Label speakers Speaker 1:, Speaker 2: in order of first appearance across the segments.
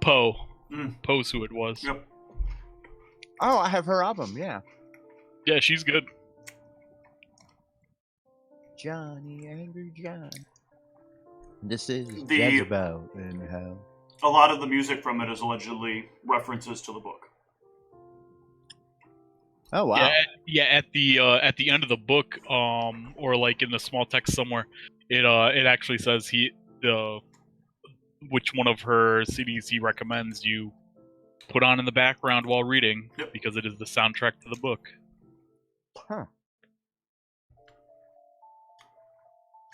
Speaker 1: Poe. Poe's who it was.
Speaker 2: Yep.
Speaker 3: Oh, I have her album, yeah.
Speaker 1: Yeah, she's good.
Speaker 3: Johnny, Angry John. This is
Speaker 2: The-
Speaker 3: Jezebel in hell.
Speaker 2: A lot of the music from it is allegedly references to the book.
Speaker 3: Oh wow!
Speaker 1: Yeah. At the end of the book, or like in the small text somewhere, it actually says which one of her CDs he recommends you put on in the background while reading, because it is the soundtrack to the book.
Speaker 3: Huh.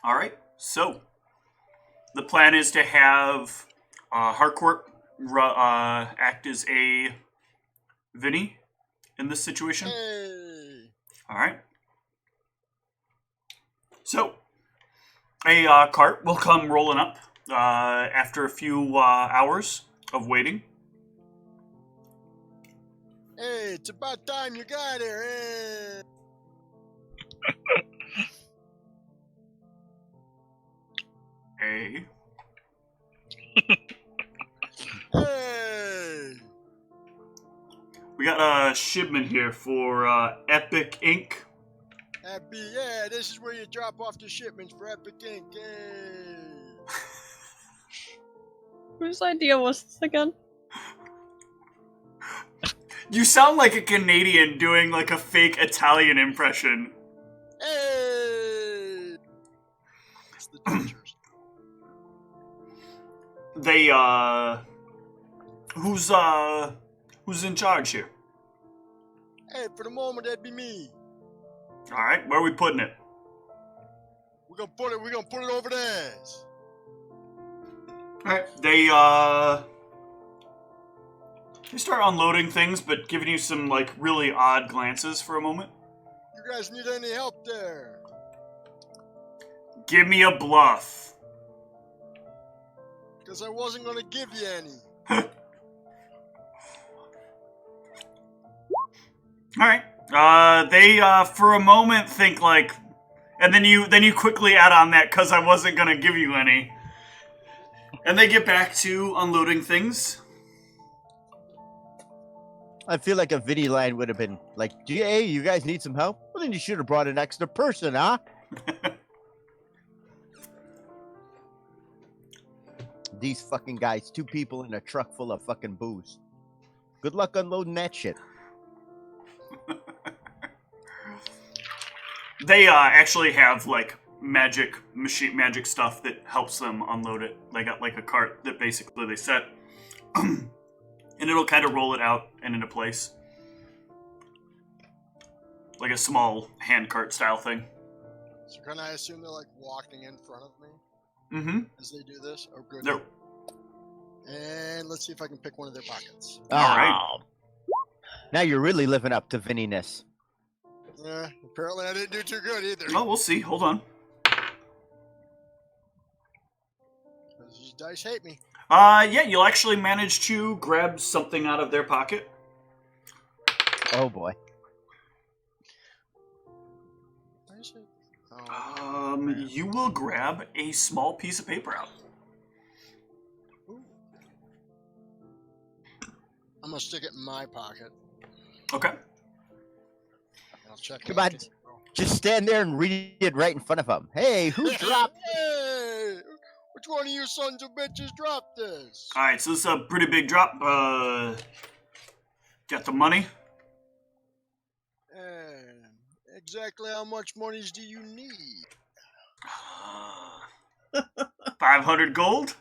Speaker 2: All right. So the plan is to have Harcourt act as a Vinny in this situation.
Speaker 4: Hey.
Speaker 2: All right. So a cart will come rolling up after a few hours of waiting.
Speaker 4: Hey, it's about time you got here. Hey.
Speaker 2: Hey.
Speaker 4: Hey.
Speaker 2: We got a shipment here for Epic Inc.
Speaker 4: Happy, yeah, this is where you drop off the shipments for Epic Inc. Hey.
Speaker 5: Whose idea was this again?
Speaker 2: You sound like a Canadian doing like a fake Italian impression.
Speaker 4: Hey. It's the teachers.
Speaker 2: They who's in charge here?
Speaker 4: Hey, for the moment that'd be me.
Speaker 2: All right, where are we putting it?
Speaker 4: We're gonna put it over there.
Speaker 2: All right, they start unloading things, but giving you some like really odd glances for a moment.
Speaker 4: You guys need any help there?
Speaker 2: Give me a bluff.
Speaker 4: Because I wasn't gonna give you any.
Speaker 2: All right. They for a moment think like, and then you quickly add on that because I wasn't gonna give you any, and they get back to unloading things.
Speaker 3: I feel like a Vinny line would have been like, "Hey, you guys need some help? Well, then you should have brought an extra person, huh?" These fucking guys, 2 people in a truck full of fucking booze. Good luck unloading that shit.
Speaker 2: They actually have like magic stuff that helps them unload it. They got like a cart that basically they set, and it'll kind of roll it out and into place, like a small hand cart style thing.
Speaker 4: So can I assume they're like walking in front of me
Speaker 2: Mm-hmm.
Speaker 4: as they do this? Oh, good.
Speaker 2: No.
Speaker 4: And let's see if I can pick one of their pockets.
Speaker 2: All right.
Speaker 3: Oh. Now you're really living up to Vinny-ness.
Speaker 4: Yeah, apparently I didn't do too good either.
Speaker 2: Oh, we'll see. Hold on.
Speaker 4: These dice hate me.
Speaker 2: Yeah, you'll actually manage to grab something out of their pocket.
Speaker 3: Oh boy.
Speaker 4: Where is it? Oh,
Speaker 2: You will grab a small piece of paper out.
Speaker 4: ooh. I'm gonna stick it in my pocket.
Speaker 2: Okay.
Speaker 4: I'll check.
Speaker 3: Come on. Just stand there and read it right in front of them. Hey, who dropped?
Speaker 4: Hey, which one of you sons of bitches dropped this?
Speaker 2: All right, so this is a pretty big drop. Got the money.
Speaker 4: And exactly how much monies do you need?
Speaker 2: 500 gold.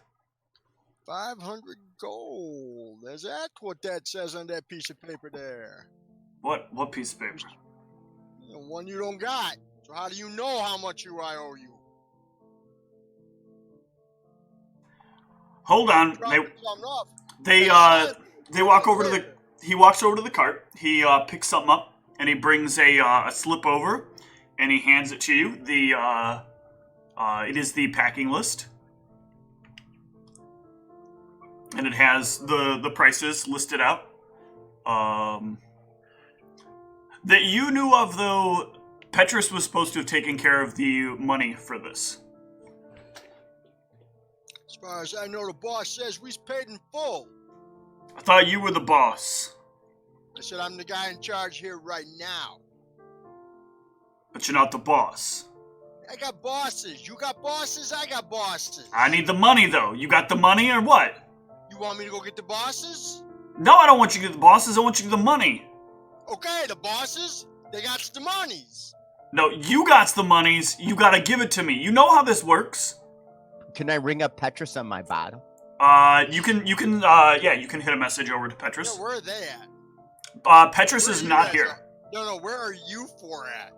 Speaker 4: 500 gold. Is that what that says on that piece of paper there?
Speaker 2: What piece of paper?
Speaker 4: The one you don't got. So how do you know how much I owe you?
Speaker 2: Hold on. They walk over to the. He walks over to the cart. He picks something up and he brings a slip over, and he hands it to you. It is the packing list, and it has the prices listed out. That you knew of, though. Petrus was supposed to have taken care of the money for this.
Speaker 4: far as I know, the boss says we's paid in full.
Speaker 2: I thought you were the boss.
Speaker 4: I said I'm the guy in charge here right now.
Speaker 2: But you're not the boss.
Speaker 4: I got bosses. You got bosses, I got bosses.
Speaker 2: I need the money, though. You got the money or what?
Speaker 4: You want me to go get the bosses?
Speaker 2: No, I don't want you to get the bosses. I want you to get the money.
Speaker 4: Okay, the bosses, they got the monies.
Speaker 2: No, you got the monies. You gotta give it to me. You know how this works.
Speaker 3: Can I ring up Petrus on my bottle?
Speaker 2: You can hit a message over to Petrus.
Speaker 4: Yeah, where are they at?
Speaker 2: Petrus
Speaker 4: Where
Speaker 2: is
Speaker 4: are you
Speaker 2: not
Speaker 4: guys
Speaker 2: here.
Speaker 4: at? No, where are you four at?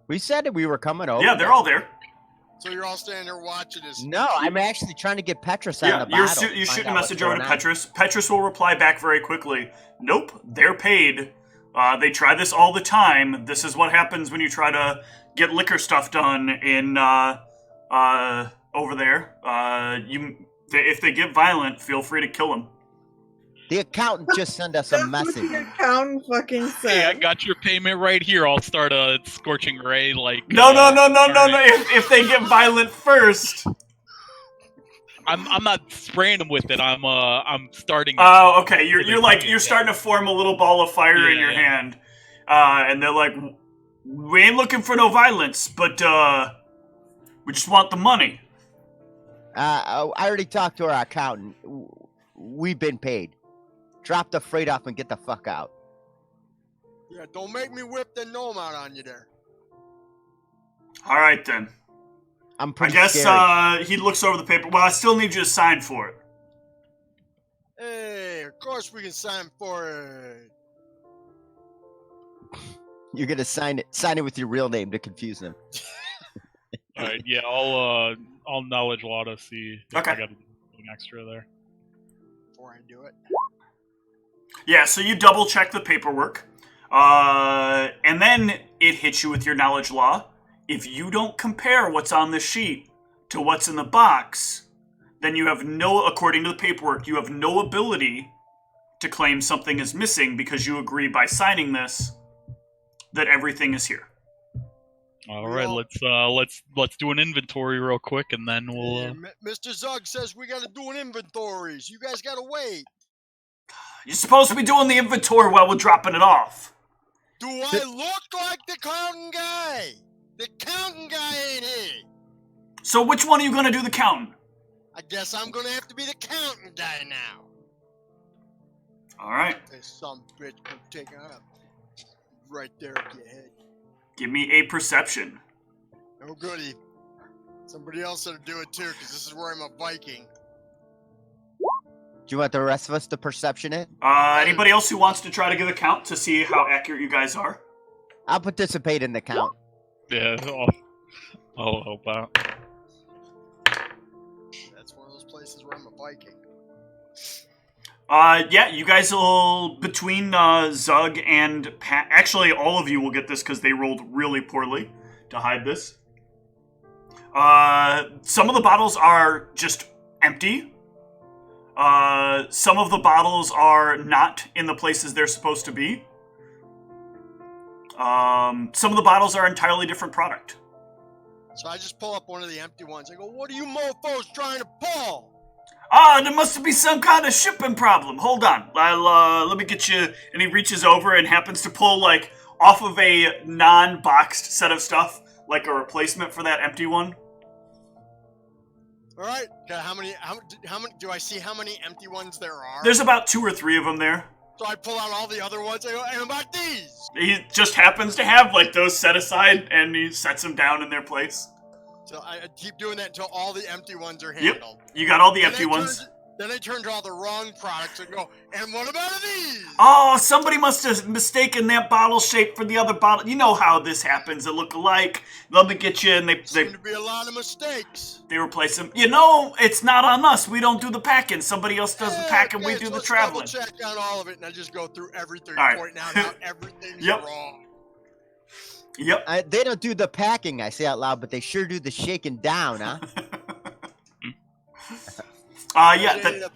Speaker 3: We said that we were coming over.
Speaker 2: Yeah, they're all there.
Speaker 4: So you're all standing there watching this.
Speaker 3: No, I'm actually trying to get Petrus on
Speaker 2: Yeah,
Speaker 3: the
Speaker 2: you're
Speaker 3: bottle.
Speaker 2: shooting a message over to Petrus. Petrus will reply back very quickly. Nope, they're paid. They try this all the time. This is what happens when you try to get liquor stuff done in over there. If they get violent, feel free to kill them.
Speaker 3: The accountant just sent us a message.
Speaker 6: The accountant fucking
Speaker 1: Hey, I
Speaker 6: said.
Speaker 1: got your payment right here. I'll start a scorching ray. Like
Speaker 2: No.
Speaker 1: alright.
Speaker 2: If they get violent first.
Speaker 1: I'm not spraying them with it. I'm starting.
Speaker 2: Oh, okay. You're
Speaker 1: Yeah.
Speaker 2: starting to form a little ball of fire in your
Speaker 1: Yeah.
Speaker 2: hand, and they're like, "We ain't looking for no violence, but we just want the money."
Speaker 3: I already talked to our accountant. We've been paid. Drop the freight off and get the fuck out.
Speaker 4: Yeah, don't make me whip the gnome out on you there.
Speaker 2: All right then.
Speaker 3: I'm
Speaker 2: I
Speaker 3: pretty
Speaker 2: guess
Speaker 3: scary.
Speaker 2: he looks over the paper. Well, I still need you to sign for it.
Speaker 4: Hey, of course we can sign for it.
Speaker 3: You're gonna sign it with your real name to confuse them.
Speaker 1: All right, yeah, I'll knowledge law to see if
Speaker 2: Okay.
Speaker 1: I got anything extra there.
Speaker 4: Before I do it.
Speaker 2: Yeah. So you double check the paperwork, and then it hits you with your knowledge law. If you don't compare what's on the sheet to what's in the box, then you have according to the paperwork, you have no ability to claim something is missing because you agree by signing this that everything is here.
Speaker 1: All right, let's do an inventory real quick, and then we'll.
Speaker 4: Yeah, Mr. Zug says we gotta do an inventory. So you guys gotta wait.
Speaker 2: You're supposed to be doing the inventory while we're dropping it off.
Speaker 4: Do I look like the counting guy? The counting guy ain't here.
Speaker 2: So which one are you going to do the counting?
Speaker 4: I guess I'm gonna have to be the counting guy now.
Speaker 2: All right.
Speaker 4: There's some bitch come take up right there at your head.
Speaker 2: Give me a perception.
Speaker 4: No goodie. Somebody else ought to do it too, because this is where I'm a Viking.
Speaker 3: Do you want the rest of us to perception it?
Speaker 2: Anybody else who wants to try to give a count to see how accurate you guys are?
Speaker 3: I'll participate in the count.
Speaker 1: Yeah, I'll help out.
Speaker 4: That's one of those places where I'm a Viking.
Speaker 2: Yeah, you guys will, between Zug and Pat, actually all of you will get this because they rolled really poorly to hide this. Some of the bottles are just empty. Some of the bottles are not in the places they're supposed to be. Some of the bottles are entirely different product.
Speaker 4: So I just pull up one of the empty ones. I go, what are you mofos trying to pull?
Speaker 2: There must be some kind of shipping problem. Hold on. Let me get you. And he reaches over and happens to pull, like, off of a non-boxed set of stuff, like a replacement for that empty one.
Speaker 4: All right. Okay, how many, do I see how many empty ones there are?
Speaker 2: There's about 2 or 3 of them there.
Speaker 4: So I pull out all the other ones. I go, and about these?
Speaker 2: He just happens to have, like, those set aside, and he sets them down in their place.
Speaker 4: So I keep doing that until all the empty ones are handled.
Speaker 2: You got all the
Speaker 4: Then
Speaker 2: empty
Speaker 4: I
Speaker 2: ones.
Speaker 4: Then I turn to all the wrong products and go, and what about these?
Speaker 2: Oh, somebody must have mistaken that bottle shape for the other bottle. You know how this happens. They look alike. Let me get you, and they
Speaker 4: Seem to be a lot of mistakes.
Speaker 2: they replace them. You know, it's not on us. We don't do the packing. Somebody else does the packing. We
Speaker 4: Okay,
Speaker 2: do
Speaker 4: so
Speaker 2: the
Speaker 4: let's
Speaker 2: traveling.
Speaker 4: double check on all of it, and I just go through everything,
Speaker 2: All right.
Speaker 4: pointing out how everything's
Speaker 2: Yep.
Speaker 4: wrong.
Speaker 2: Yep.
Speaker 3: They don't do the packing, I say out loud, but they sure do the shaking down, huh?
Speaker 2: Yeah.
Speaker 4: They did a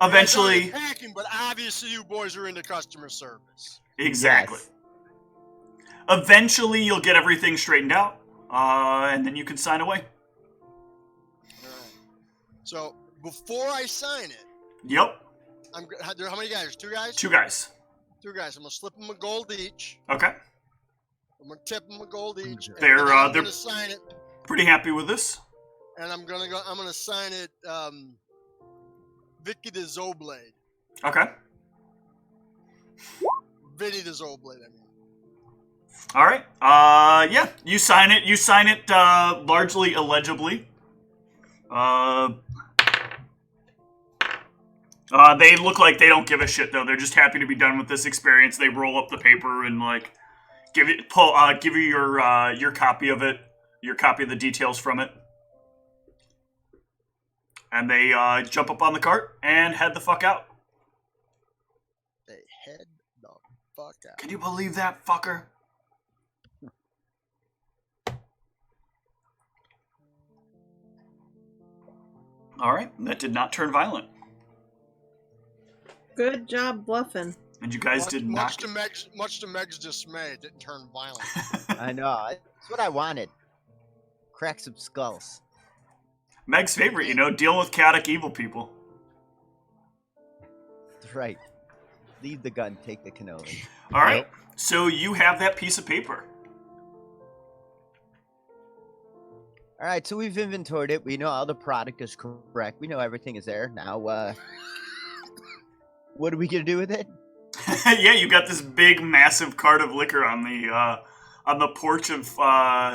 Speaker 2: Eventually,
Speaker 4: They started packing, but obviously you boys are into customer service.
Speaker 2: exactly.
Speaker 3: Yes.
Speaker 2: Eventually, you'll get everything straightened out, and then you can sign away.
Speaker 4: All right. So Before I sign it,
Speaker 2: Yep.
Speaker 4: How many guys? 2 guys?
Speaker 2: 2 guys.
Speaker 4: 2 guys. I'm gonna slip them a gold each.
Speaker 2: Okay.
Speaker 4: I'm gonna tip them a gold each.
Speaker 2: They're
Speaker 4: I'm
Speaker 2: they're
Speaker 4: gonna sign it,
Speaker 2: pretty happy with this.
Speaker 4: and I'm gonna sign it. Vicky the Zoblade.
Speaker 2: Okay.
Speaker 4: Vinny the Zoblade. I mean.
Speaker 2: All right. Yeah. You sign it. You sign it largely illegibly. They look like they don't give a shit though. They're just happy to be done with this experience. They roll up the paper and like give you your copy of it, your copy of the details from it, and they jump up on the cart and head the fuck out.
Speaker 4: They head the fuck out.
Speaker 2: Can you believe that, fucker? All right, that did not turn violent.
Speaker 5: Good job bluffing.
Speaker 2: And you guys did not.
Speaker 4: Much to Meg's dismay, it didn't turn violent.
Speaker 3: I know. That's what I wanted. Crack some skulls.
Speaker 2: Meg's favorite, dealing with chaotic evil people.
Speaker 3: That's right. Leave the gun, take the cannoli.
Speaker 2: All right, so you have that piece of paper.
Speaker 3: All right, so we've inventoried it. We know all the product is correct. We know everything is there. Now, what are we going to do with it?
Speaker 2: Yeah, you got this big, massive cart of liquor on the porch of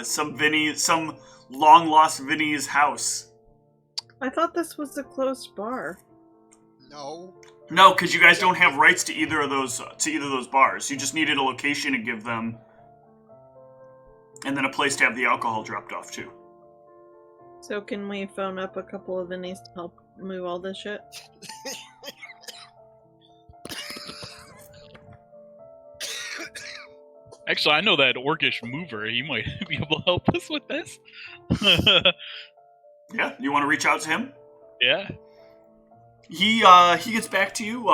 Speaker 2: some long-lost Vinny's house.
Speaker 5: I thought this was a closed bar.
Speaker 4: No,
Speaker 2: because you guys don't have rights to either of those bars. You just needed a location to give them, and then a place to have the alcohol dropped off to.
Speaker 5: So can we phone up a couple of Vinnies to help move all this shit?
Speaker 1: Actually, I know that orcish mover. He might be able to help us with this.
Speaker 2: Yeah, you want to reach out to him?
Speaker 1: Yeah.
Speaker 2: He gets back to you.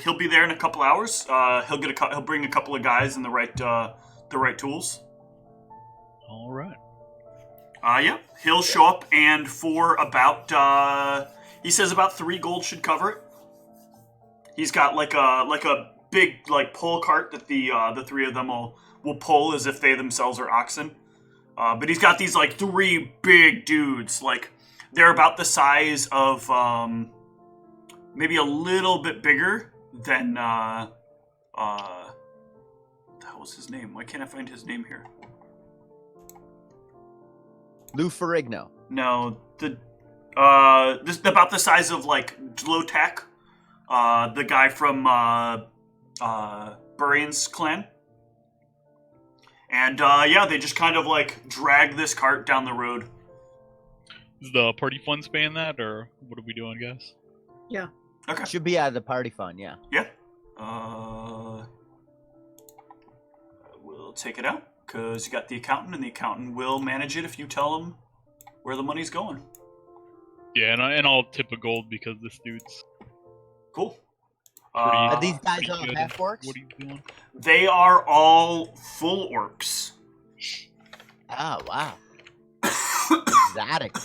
Speaker 2: He'll be there in a couple hours. He'll bring a couple of guys and the right tools.
Speaker 1: All right.
Speaker 2: Yeah, he'll show up, and for about he says about 3 gold should cover it. He's got like a big pull cart that the 3 of them will pull as if they themselves are oxen. But he's got these 3 big dudes. They're about the size of maybe a little bit bigger than what the hell was his name? Why can't I find his name here?
Speaker 3: Lou Ferrigno.
Speaker 2: No, this about the size of Dlotak, the guy from Burian's clan. And yeah, they just kind of drag this cart down the road.
Speaker 1: Is the party fund paying that, or what are we doing, guys?
Speaker 5: Yeah.
Speaker 2: Okay.
Speaker 3: Should be out of the party fund, yeah.
Speaker 2: Yeah. We'll take it out, because you got the accountant, and the accountant will manage it if you tell him where the money's going.
Speaker 1: Yeah, and I'll tip a gold because this dude's
Speaker 2: Cool.
Speaker 3: Are these guys
Speaker 1: pretty
Speaker 3: all
Speaker 1: good
Speaker 3: half
Speaker 1: at
Speaker 3: orcs?
Speaker 1: what he's doing.
Speaker 2: They are all full orcs.
Speaker 3: Oh, wow. Exotic.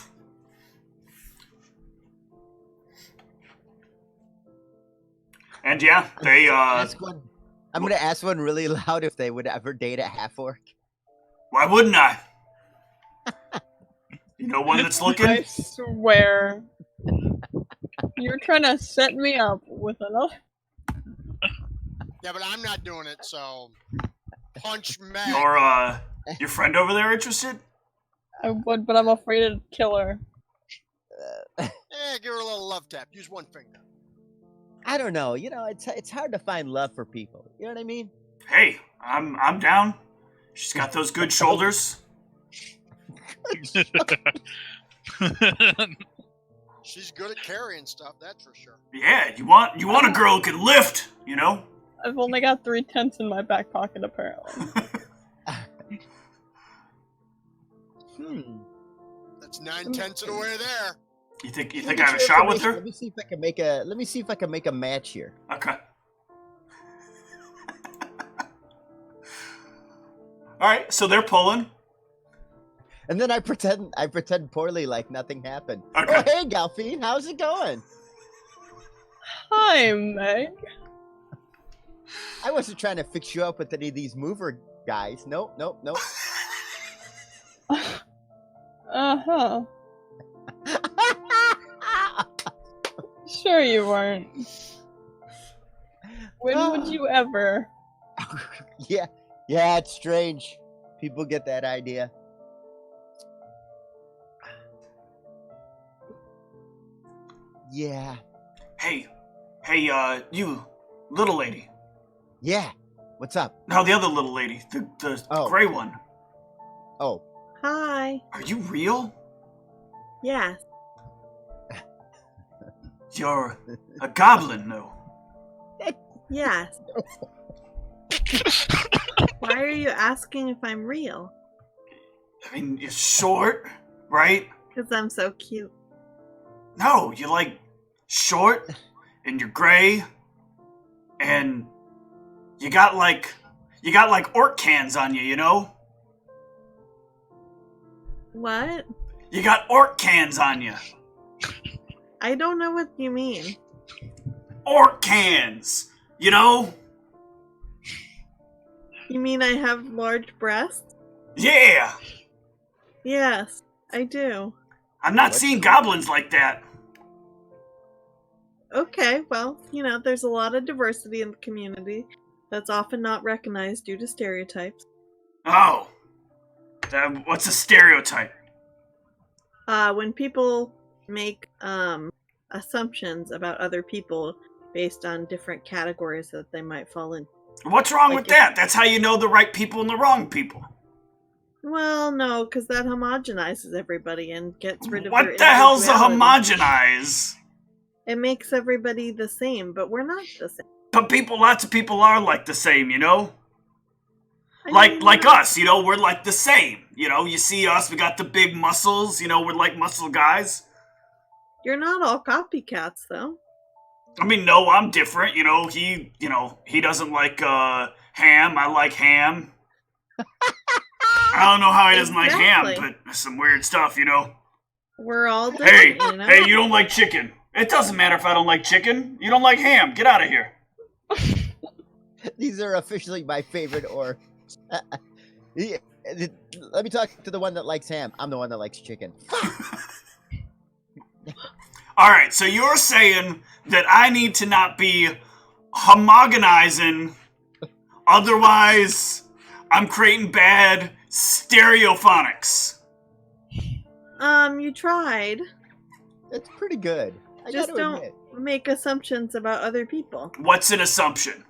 Speaker 2: And yeah, they
Speaker 3: I'm going to ask one really loud if they would ever date a half orc.
Speaker 2: why wouldn't I? You know one that's
Speaker 5: I
Speaker 2: looking?
Speaker 5: swear. You're trying to set me up with another.
Speaker 4: yeah, but I'm not doing it. So punch Meg.
Speaker 2: Your friend over there interested?
Speaker 5: I would, but I'm afraid to kill her.
Speaker 4: Give her a little love tap. Use one finger.
Speaker 3: I don't know. It's hard to find love for people. You know what I mean?
Speaker 2: Hey, I'm down. She's got those good shoulders.
Speaker 4: She's good at carrying stuff, that's for sure.
Speaker 2: Yeah, you want a girl who can lift,
Speaker 5: I've only got 3 tents in my back pocket, apparently.
Speaker 4: That's 9 tenths of the way there.
Speaker 2: You think I have a shot with her?
Speaker 3: Let me see if I can make a match here.
Speaker 2: Okay. All right, so they're pulling.
Speaker 3: And then I pretend poorly like nothing happened.
Speaker 2: Okay.
Speaker 3: Oh, hey, Galfine, how's it going?
Speaker 5: Hi, Meg.
Speaker 3: I wasn't trying to fix you up with any of these mover guys. Nope.
Speaker 5: Uh-huh. Sure you weren't. When would you ever?
Speaker 3: Yeah, it's strange. People get that idea. Yeah.
Speaker 2: Hey, you little lady.
Speaker 3: Yeah. What's up?
Speaker 2: No, the other little lady, the gray one.
Speaker 3: Oh.
Speaker 6: Hi.
Speaker 2: Are you real?
Speaker 6: Yes.
Speaker 2: You're a goblin, no?
Speaker 6: Yes. Why are you asking if I'm real?
Speaker 2: I mean, you're short, right?
Speaker 6: Because I'm so cute.
Speaker 2: No, you're like short and you're gray and you got like orc cans on you, you know?
Speaker 6: What?
Speaker 2: You got orc cans on you.
Speaker 6: I don't know what you mean.
Speaker 2: Orc cans, you know?
Speaker 6: You mean I have large breasts?
Speaker 2: Yeah.
Speaker 6: Yes, I do.
Speaker 2: I'm not seeing goblins like that.
Speaker 6: Okay, well, there's a lot of diversity in the community that's often not recognized due to stereotypes.
Speaker 2: Oh. What's a stereotype?
Speaker 6: When people make assumptions about other people based on different categories that they might fall in.
Speaker 2: What's wrong with that? That's how you know the right people and the wrong people.
Speaker 6: Well, no, because that homogenizes everybody and gets rid of their
Speaker 2: What the hell's a
Speaker 6: individuality.
Speaker 2: homogenize?
Speaker 6: It makes everybody the same, but we're not the same.
Speaker 2: But lots of people are like the same, you know?
Speaker 6: I mean,
Speaker 2: Like us, you know, we're like the same. You know, you see us, we got the big muscles, you know, we're like muscle guys.
Speaker 6: You're not all copycats, though.
Speaker 2: I mean, no, I'm different, you know, he doesn't like, ham, I like ham. I don't know how he doesn't like ham, but there's some weird stuff, you know?
Speaker 6: We're all different, you know?
Speaker 2: Hey, you don't like chicken. It doesn't matter if I don't like chicken. You don't like ham. Get out of here.
Speaker 3: These are officially my favorite orcs. Let me talk to the one that likes ham. I'm the one that likes chicken.
Speaker 2: All right, so you're saying that I need to not be homogenizing, otherwise I'm creating bad stereophonics.
Speaker 6: You tried.
Speaker 3: It's pretty good. I
Speaker 6: Just
Speaker 3: gotta
Speaker 6: don't
Speaker 3: admit.
Speaker 6: make assumptions about other people.
Speaker 2: What's an assumption?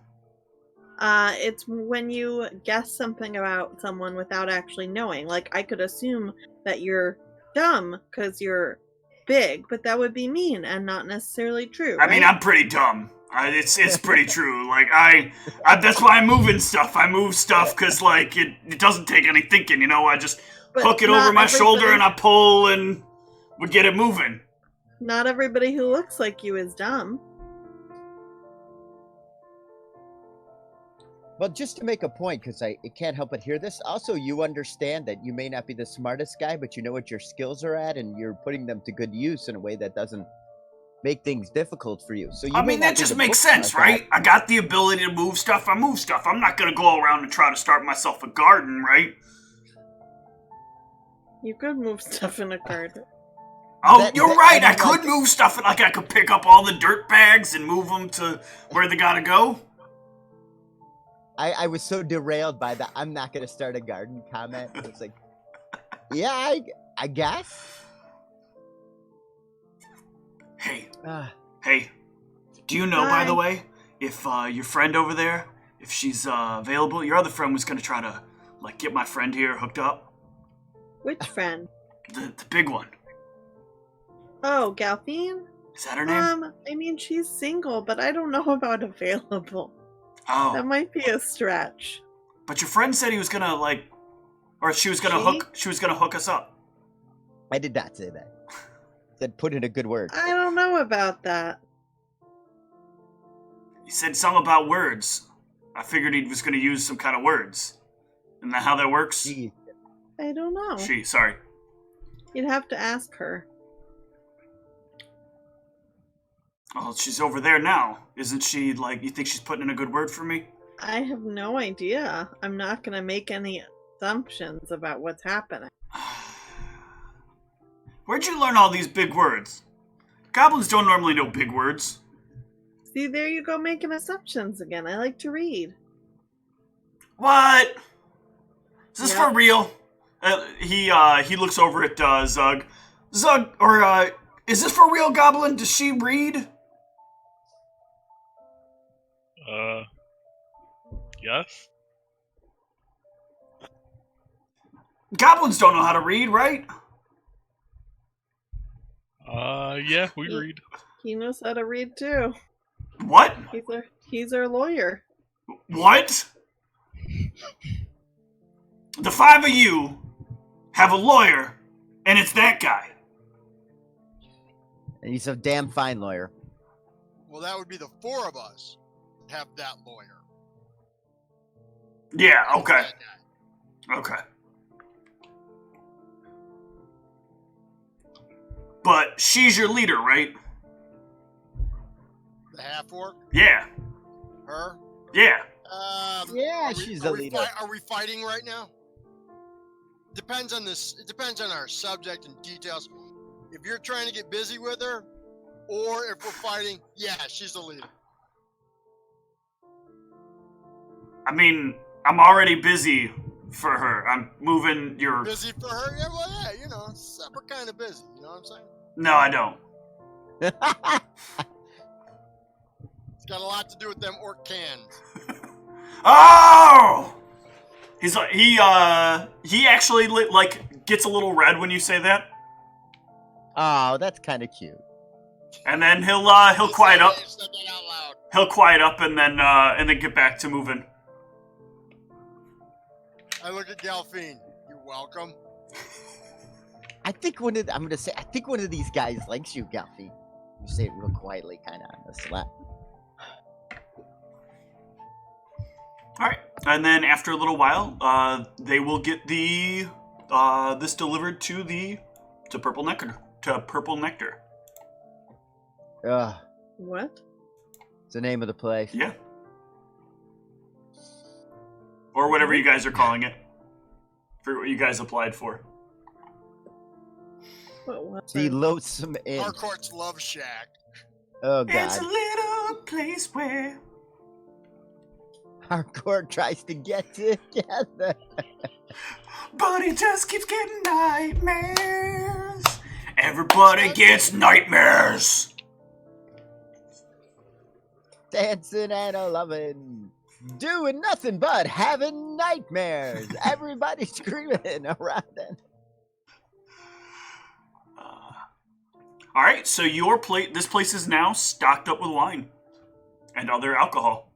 Speaker 6: It's when you guess something about someone without actually knowing. Like, I could assume that you're dumb because you're big, but that would be mean and not necessarily true.
Speaker 2: I mean, I'm pretty dumb. It's pretty true. Like, I that's why I'm moving stuff. I move stuff because, like, it doesn't take any thinking, you know? I just hook it over my shoulder and I pull and we get it moving.
Speaker 6: Not everybody who looks like you is dumb.
Speaker 3: Well, just to make a point, because I can't help but hear this. Also, you understand that you may not be the smartest guy, but you know what your skills are at, and you're putting them to good use in a way that doesn't make things difficult for you. So you
Speaker 2: I mean, that just makes sense, right? I got the ability to move stuff. I move stuff. I'm not going to go around and try to start myself a garden, right?
Speaker 6: You could move stuff in a garden.
Speaker 2: Oh, you're right. I could move stuff. Like, I could pick up all the dirt bags and move them to where they got to go.
Speaker 3: I was so derailed by the "I'm not going to start a garden" comment. It's like, yeah, I guess.
Speaker 2: Hey, do you know, by the way, if your friend over there, if she's available, your other friend was going to try to, like, get my friend here hooked up?
Speaker 6: Which friend?
Speaker 2: The big one.
Speaker 6: Oh, Galfine?
Speaker 2: Is that her name?
Speaker 6: I mean, she's single, but I don't know about available.
Speaker 2: Oh.
Speaker 6: That might be a stretch.
Speaker 2: But your friend said he was gonna, like, or she was gonna hook us up.
Speaker 3: I did not say that. Said put in a good word.
Speaker 6: I don't know about that.
Speaker 2: He said something about words. I figured he was gonna use some kind of words. Isn't that how that works?
Speaker 3: Gee.
Speaker 6: I don't know.
Speaker 2: Sorry.
Speaker 6: You'd have to ask her.
Speaker 2: Well, she's over there now. Isn't she, like, you think she's putting in a good word for me?
Speaker 6: I have no idea. I'm not going to make any assumptions about what's happening.
Speaker 2: Where'd you learn all these big words? Goblins don't normally know big words.
Speaker 6: See, there you go making assumptions again. I like to read.
Speaker 2: What? Is this
Speaker 6: Yep.
Speaker 2: for real? He looks over at Zug. Zug, or is this for real, Goblin? Does she read?
Speaker 1: Yes.
Speaker 2: Goblins don't know how to read, right?
Speaker 1: Yeah, we read.
Speaker 6: He knows how to read too.
Speaker 2: What?
Speaker 6: He's our lawyer.
Speaker 2: What? The five of you have a lawyer, and it's that guy.
Speaker 3: And he's a damn fine lawyer.
Speaker 4: Well, that would be the four of us have that lawyer.
Speaker 2: Yeah, okay.
Speaker 4: That guy.
Speaker 2: Okay. But she's your leader, right?
Speaker 4: The half-orc?
Speaker 2: Yeah.
Speaker 4: Her?
Speaker 2: Yeah.
Speaker 3: Yeah, she's a leader.
Speaker 4: Are we fighting right now? Depends on this. It depends on our subject and details. If you're trying to get busy with her, or if we're fighting, yeah, she's the leader.
Speaker 2: I mean, I'm already busy for her. I'm moving your...
Speaker 4: Busy for her? Yeah, well, yeah, you know, separate kind of busy. You know what I'm saying?
Speaker 2: No, I don't.
Speaker 4: It's got a lot to do with them orc cans.
Speaker 2: Oh! He's like, he actually gets a little red when you say that,
Speaker 3: Oh, that's kind of cute.
Speaker 2: and then he'll quiet up.
Speaker 4: Said that out loud.
Speaker 2: He'll quiet up and then get back to moving.
Speaker 4: I look at Galfine. You're welcome.
Speaker 3: I think one of these guys likes you, Galfy. You say it real quietly, kind of on the slap.
Speaker 2: All right, and then after a little while, they will get the this delivered to Purple Nectar. To Purple Nectar.
Speaker 3: Ugh,
Speaker 6: What?
Speaker 3: it's the name of the place.
Speaker 2: Yeah. Or whatever you guys are calling it. For what you guys applied for.
Speaker 6: What?
Speaker 3: The loathsome inn.
Speaker 4: Harcourt's Love Shack.
Speaker 3: Oh
Speaker 2: It's a
Speaker 3: god.
Speaker 2: little place where...
Speaker 3: Hardcore tries to get together.
Speaker 2: But he just keeps getting nightmares. Everybody gets nightmares.
Speaker 3: Dancing and a loving. Doing nothing but having nightmares. Everybody screaming around it.
Speaker 2: All right, so this place is now stocked up with wine and other alcohol.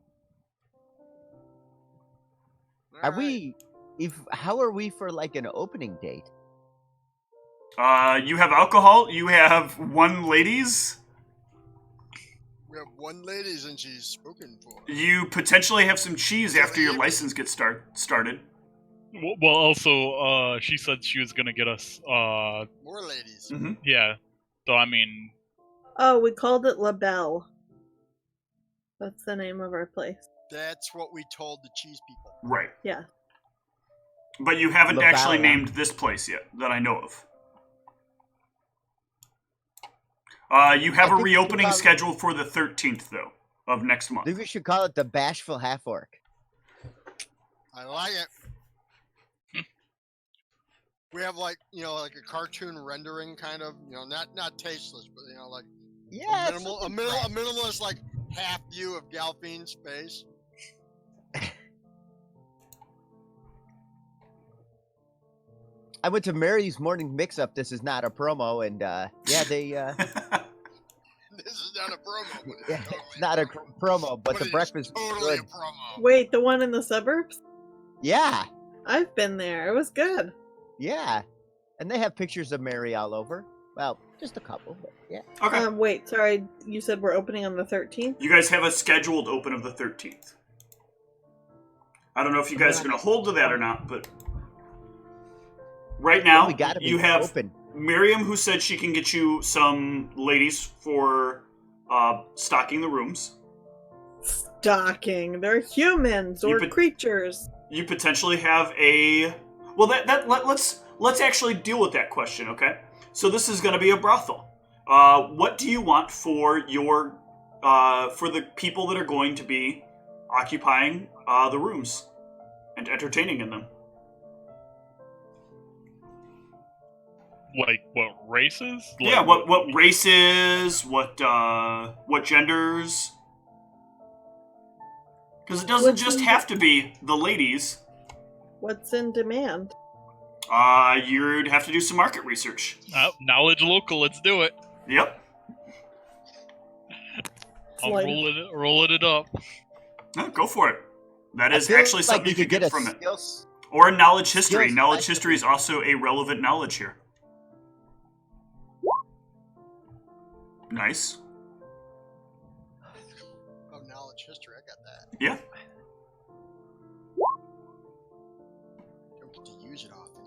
Speaker 3: How are we for like an opening date?
Speaker 2: You have alcohol. You have one ladies.
Speaker 4: We have one ladies and she's spoken for.
Speaker 2: You potentially have some cheese after your license gets started.
Speaker 1: Well, also, she said she was gonna get us.
Speaker 4: More ladies.
Speaker 2: Mm-hmm.
Speaker 1: Yeah. So I mean,
Speaker 6: Oh, we called it La Belle. That's the name of our place.
Speaker 4: That's what we told the cheese people.
Speaker 2: Right.
Speaker 6: Yeah.
Speaker 2: But you haven't
Speaker 3: La
Speaker 2: actually
Speaker 3: Bella.
Speaker 2: named this place yet that I know of. You have
Speaker 3: I
Speaker 2: a
Speaker 3: think
Speaker 2: reopening
Speaker 3: about-
Speaker 2: scheduled for the 13th, though, of next
Speaker 3: I
Speaker 2: month.
Speaker 3: think we should call it the Bashful Half Orc.
Speaker 4: I like it. We have like a cartoon rendering kind of, not tasteless, but like
Speaker 3: Yeah,
Speaker 4: a minimalist like half view of Galfine's face.
Speaker 3: I went to Mary's morning mix-up. This is not a promo, and yeah, they
Speaker 4: This is not a promo. But it's
Speaker 3: yeah,
Speaker 4: totally
Speaker 3: it's not a promo, but
Speaker 4: it
Speaker 3: the
Speaker 4: is
Speaker 3: breakfast was
Speaker 4: totally
Speaker 3: good.
Speaker 4: a promo.
Speaker 6: Wait, the one in the suburbs?
Speaker 3: Yeah,
Speaker 6: I've been there. It was good.
Speaker 3: yeah, and they have pictures of Mary all over. Well, just a couple, but yeah.
Speaker 2: Okay.
Speaker 6: Wait, sorry. You said we're opening on the 13th?
Speaker 2: You guys have a scheduled open of the 13th. I don't know if you guys are going to hold to that or not, but right now
Speaker 3: we gotta
Speaker 2: you
Speaker 3: be
Speaker 2: have
Speaker 3: open.
Speaker 2: Miriam, who said she can get you some ladies for stocking the rooms.
Speaker 6: Stocking. They're humans or creatures.
Speaker 2: You potentially have a... Well, let's actually deal with that question, okay? So this is going to be a brothel. What do you want for your for the people that are going to be occupying the rooms and entertaining in them?
Speaker 1: Like what races?
Speaker 2: Yeah, what races? What genders? Because it doesn't just have to be the ladies.
Speaker 6: What's in demand?
Speaker 2: You'd have to do some market research.
Speaker 1: Knowledge local. Let's do it.
Speaker 2: Yep.
Speaker 1: I'm rolling it up.
Speaker 2: No, go for it. That is actually something you could get from it.
Speaker 3: Skills.
Speaker 2: Or knowledge history.
Speaker 3: Skills,
Speaker 2: Knowledge history is also a relevant knowledge here. Nice.
Speaker 4: Oh, knowledge history. I got that.
Speaker 2: Yeah.
Speaker 4: Don't get to use it often.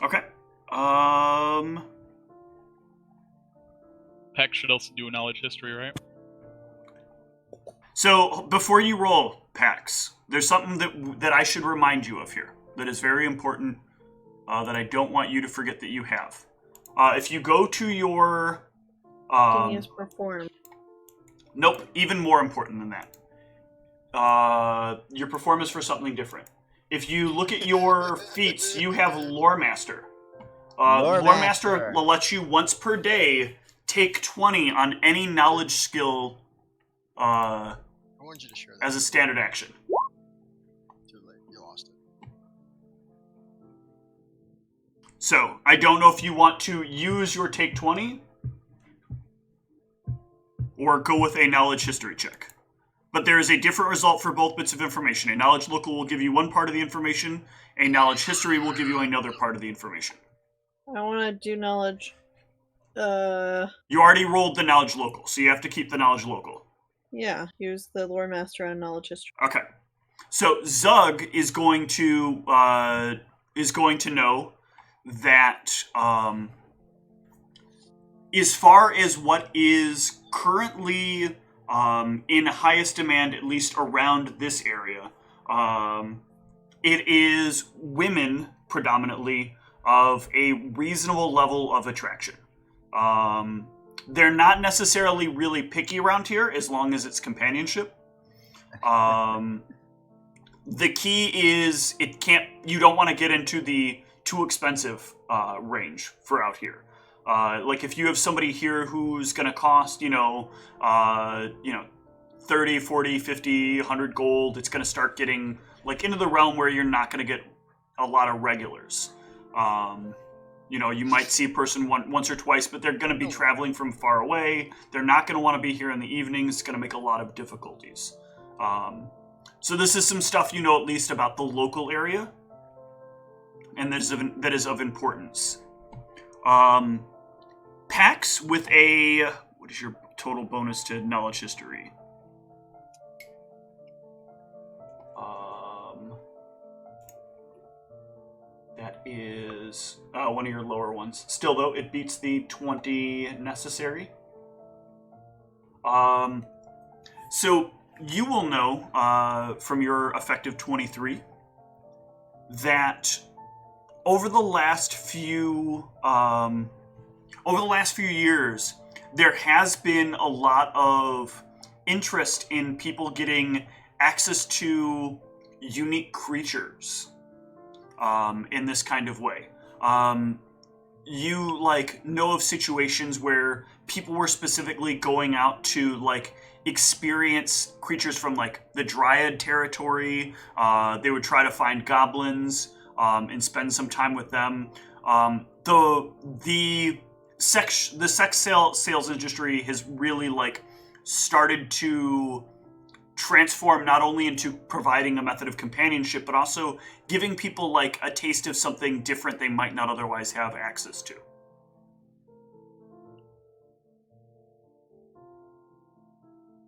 Speaker 2: Okay.
Speaker 1: Peck should also do a knowledge history, right?
Speaker 2: So before you roll, Pax, there's something that I should remind you of here that is very important that I don't want you to forget that you have. If you go to your...
Speaker 6: Genius perform.
Speaker 2: Nope, even more important than that. Your perform is for something different. If you look at your feats, you have Lore Master. Lore Master will let you once per day take 20 on any knowledge skill
Speaker 4: I wanted you to share that.
Speaker 2: as a standard action.
Speaker 4: Too late. You lost it.
Speaker 2: So, I don't know if you want to use your take 20 or go with a knowledge history check. But there is a different result for both bits of information. A knowledge local will give you one part of the information. A knowledge history will give you another part of the information.
Speaker 6: I want to do knowledge.
Speaker 2: You already rolled the knowledge local, so you have to keep the knowledge local.
Speaker 6: Yeah, use the lore master on knowledge history.
Speaker 2: Okay. So Zug is going to know that as far as what is currently in highest demand, at least around this area, it is women predominantly of a reasonable level of attraction. They're not necessarily really picky around here as long as it's companionship. The key is you don't want to get into the too expensive range for out here. Like if you have somebody here who's going to cost, 30, 40, 50, 100 gold, it's going to start getting like into the realm where you're not going to get a lot of regulars. You might see a person once or twice, but they're going to be traveling from far away. They're not going to want to be here in the evenings. It's going to make a lot of difficulties. So this is some stuff you know at least about the local area, and that is of importance. Pax with what is your total bonus to knowledge history? That is one of your lower ones. Still, though, it beats the 20 necessary. So you will know from your effective 23 that over the last few years, there has been a lot of interest in people getting access to unique creatures. In this kind of way. You know of situations where people were specifically going out to experience creatures from the Dryad territory. They would try to find goblins and spend some time with them. The sex sales industry has really started to transform not only into providing a method of companionship, but also giving people a taste of something different they might not otherwise have access to.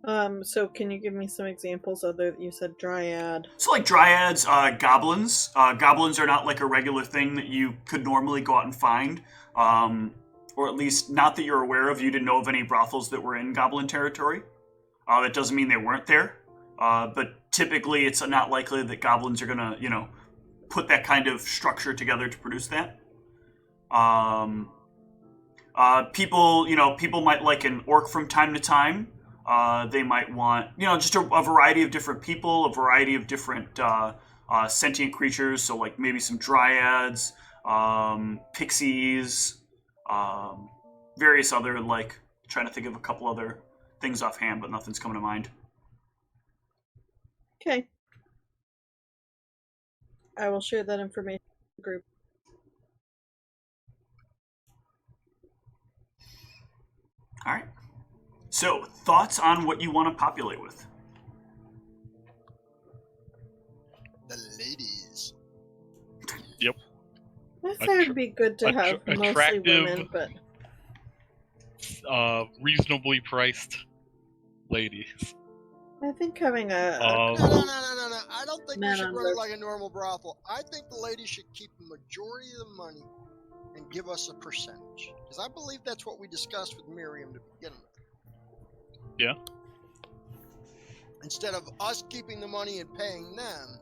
Speaker 6: So can you give me some examples other you said dryad?
Speaker 2: So like dryads, goblins. Goblins are not like a regular thing that you could normally go out and find. Or at least not that you're aware of. You didn't know of any brothels that were in goblin territory. That doesn't mean they weren't there. But typically it's not likely that goblins are gonna, put that kind of structure together to produce that. People might like an orc from time to time. They might want, just a variety of different people, a variety of different sentient creatures. So, like maybe some dryads, pixies, various other, trying to think of a couple other things offhand, but nothing's coming to mind.
Speaker 6: Okay. I will share that information with the group.
Speaker 2: All right. So, thoughts on what you want to populate with?
Speaker 4: The ladies.
Speaker 1: Yep.
Speaker 6: I thought it'd be good to have mostly
Speaker 1: attractive,
Speaker 6: women, but
Speaker 1: reasonably priced ladies.
Speaker 6: I think having a
Speaker 4: No. I don't think we
Speaker 6: Man
Speaker 4: should
Speaker 6: on
Speaker 4: run it
Speaker 6: rope.
Speaker 4: like a normal brothel. I think the ladies should keep the majority of the money and give us a percentage. Because I believe that's what we discussed with Miriam to begin with.
Speaker 1: Yeah.
Speaker 4: Instead of us keeping the money and paying them,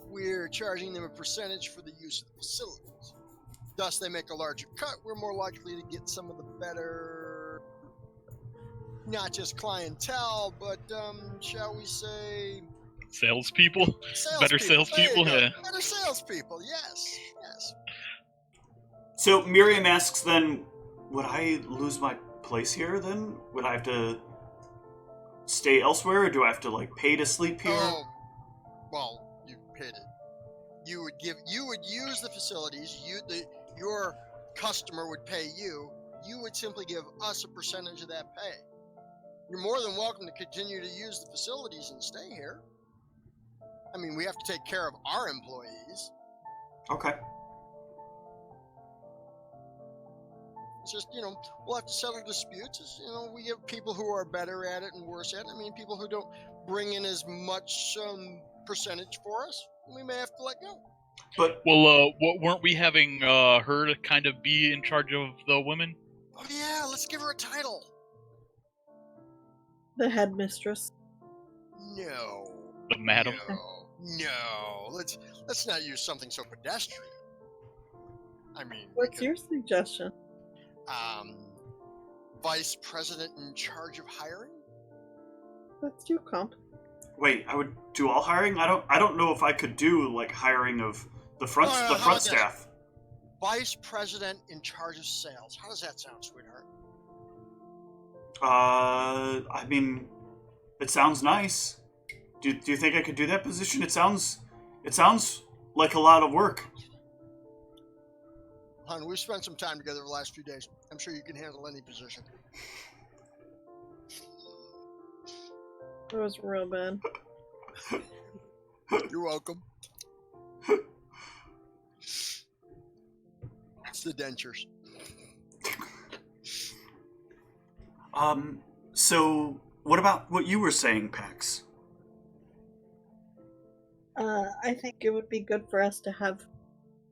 Speaker 4: we're charging them a percentage for the use of the facilities. Thus, they make a larger cut. We're more likely to get some of the better, not just clientele, but shall we say,
Speaker 1: Salespeople? Better salespeople?
Speaker 4: There you go.
Speaker 1: Yeah.
Speaker 4: Better salespeople, yes.
Speaker 2: So Miriam asks then, would I lose my place here then? Would I have to stay elsewhere, or do I have to pay to sleep here?
Speaker 4: Oh, well, you paid it. You would use the facilities. Your customer would pay you. You would simply give us a percentage of that pay. You're more than welcome to continue to use the facilities and stay here. I mean, we have to take care of our employees.
Speaker 2: Okay.
Speaker 4: It's just, we'll have to settle disputes. It's, we have people who are better at it and worse at it. I mean, people who don't bring in as much percentage for us, we may have to let go.
Speaker 2: But
Speaker 1: weren't we having her to kind of be in charge of the women?
Speaker 4: Oh yeah, let's give her a title.
Speaker 6: the headmistress.
Speaker 4: No.
Speaker 1: The madam?
Speaker 4: No. Let's not use something so pedestrian. I mean,
Speaker 6: What's your suggestion?
Speaker 4: Vice president in charge of hiring?
Speaker 6: Let's do comp.
Speaker 2: wait, I would do all hiring? I don't know if I could do hiring of the front
Speaker 4: how
Speaker 2: the
Speaker 4: about
Speaker 2: front
Speaker 4: this?
Speaker 2: staff.
Speaker 4: Vice president in charge of sales. How does that sound, sweetheart?
Speaker 2: I mean, it sounds nice. Do you think I could do that position? It sounds like a lot of work.
Speaker 4: Hon, we've spent some time together the last few days. I'm sure you can handle any position.
Speaker 6: It was real bad.
Speaker 4: You're welcome. It's the dentures.
Speaker 2: So what about what you were saying, Pax?
Speaker 6: I think it would be good for us to have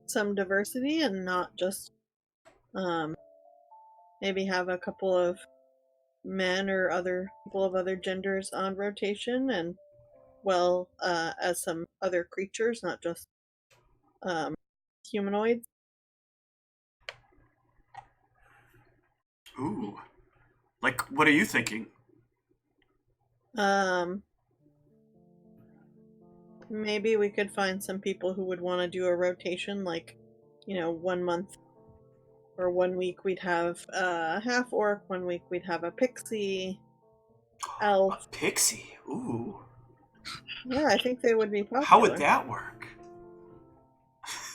Speaker 6: some diversity and not just maybe have a couple of men or other people of other genders on rotation, and as some other creatures, not just humanoids.
Speaker 2: Ooh. What are you thinking?
Speaker 6: Maybe we could find some people who would want to do a rotation, 1 month or 1 week we'd have a half orc, 1 week we'd have a pixie, elf.
Speaker 2: A pixie? Ooh.
Speaker 6: Yeah, I think they would be popular.
Speaker 2: How would that work?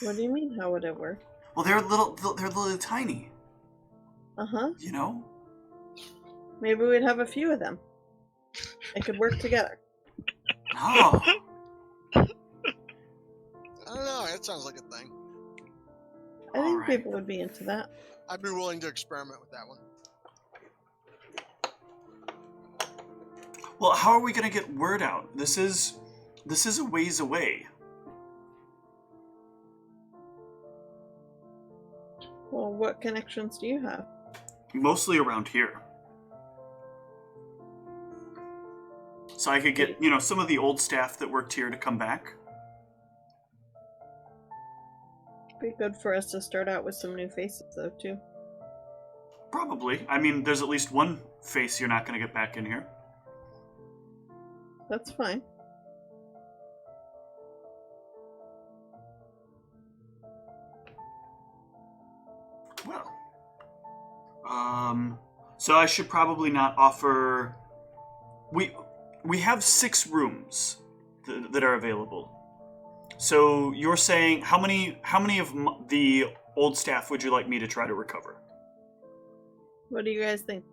Speaker 6: What do you mean, how would it work?
Speaker 2: Well, they're little tiny.
Speaker 6: Uh-huh.
Speaker 2: You know?
Speaker 6: Maybe we'd have a few of them. They could work together.
Speaker 2: Oh.
Speaker 4: I don't know. That sounds like a thing.
Speaker 6: I think
Speaker 2: Alright.
Speaker 6: people would be into that.
Speaker 4: I'd be willing to experiment with that one.
Speaker 2: Well, how are we going to get word out? This is a ways away.
Speaker 6: Well, what connections do you have?
Speaker 2: Mostly around here. So I could get, some of the old staff that worked here to come back.
Speaker 6: Be good for us to start out with some new faces, though, too.
Speaker 2: Probably. I mean, there's at least one face you're not going to get back in here.
Speaker 6: That's fine.
Speaker 2: Well. So I should probably not offer... We have 6 rooms that are available. So you're saying, how many of the old staff would you like me to try to recover?
Speaker 6: What do you guys think?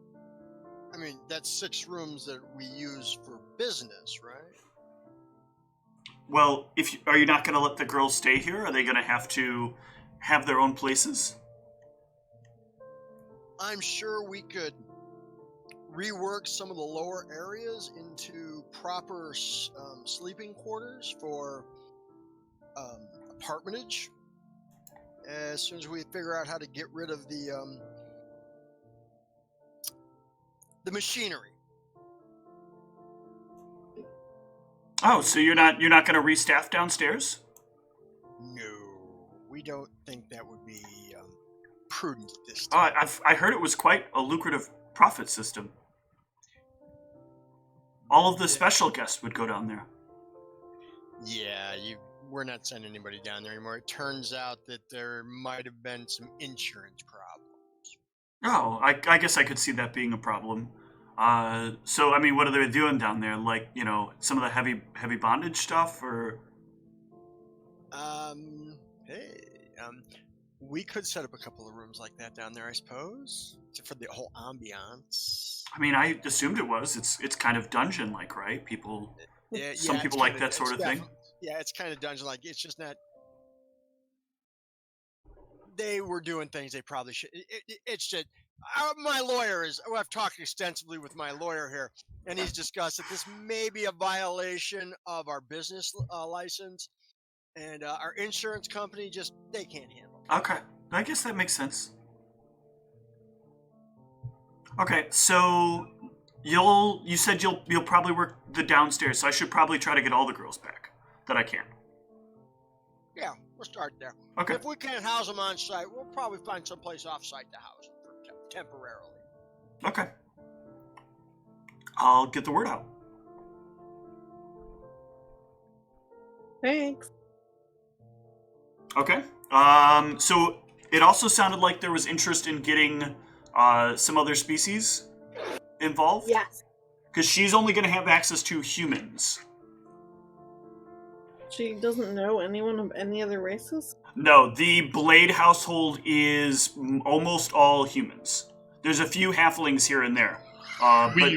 Speaker 4: I mean, that's 6 rooms that we use for business, right?
Speaker 2: Well, are you not going to let the girls stay here? Are they going to have their own places?
Speaker 4: I'm sure we could rework some of the lower areas into proper sleeping quarters for apartmentage. As soon as we figure out how to get rid of the machinery.
Speaker 2: Oh, so you're not going to restaff downstairs?
Speaker 4: No, we don't think that would be prudent at this time.
Speaker 2: I heard it was quite a lucrative profit system. All of the special guests would go down there.
Speaker 4: Yeah, we're not sending anybody down there anymore. It turns out that there might have been some insurance problems.
Speaker 2: Oh, I guess I could see that being a problem. So, I mean, what are they doing down there? Like, some of the heavy bondage stuff, or?
Speaker 4: We could set up a couple of rooms like that down there, I suppose, for the whole ambiance.
Speaker 2: I mean, I assumed it was. It's kind of dungeon-like, right? Some people like that sort of thing.
Speaker 4: Yeah, it's kind of dungeon-like. It's just not. They were doing things they probably should. It's just. My lawyer I've talked extensively with my lawyer here, and he's discussed that this may be a violation of our business license, and our insurance company they can't handle it.
Speaker 2: Okay, I guess that makes sense. Okay, so you said you'll probably work the downstairs, so I should probably try to get all the girls back that I can.
Speaker 4: Yeah, we'll start there.
Speaker 2: Okay.
Speaker 4: If we can't house them on site, we'll probably find someplace off site to house them temporarily.
Speaker 2: Okay. I'll get the word out.
Speaker 6: Thanks.
Speaker 2: Okay. So it also sounded like there was interest in getting some other species involved.
Speaker 6: Yes.
Speaker 2: Because she's only going to have access to humans.
Speaker 6: She doesn't know anyone of any other races?
Speaker 2: No, the Blade household is almost all humans. There's a few halflings here and there. But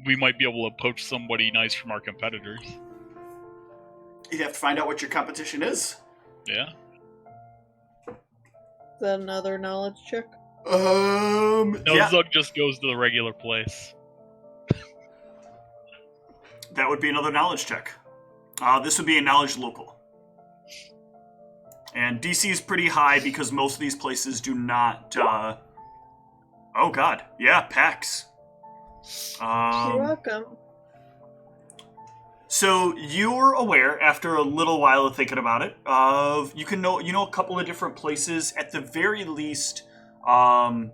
Speaker 1: we might be able to poach somebody nice from our competitors.
Speaker 2: you'd have to find out what your competition is.
Speaker 1: Yeah.
Speaker 6: Is that another knowledge check?
Speaker 1: No,
Speaker 2: Yeah.
Speaker 1: Zug just goes to the regular place.
Speaker 2: That would be another knowledge check. This would be a knowledge local. And DC is pretty high because most of these places do not... Oh god, yeah, PAX.
Speaker 6: You're welcome.
Speaker 2: So you're aware, after a little while of thinking about it, of you know a couple of different places, at the very least, in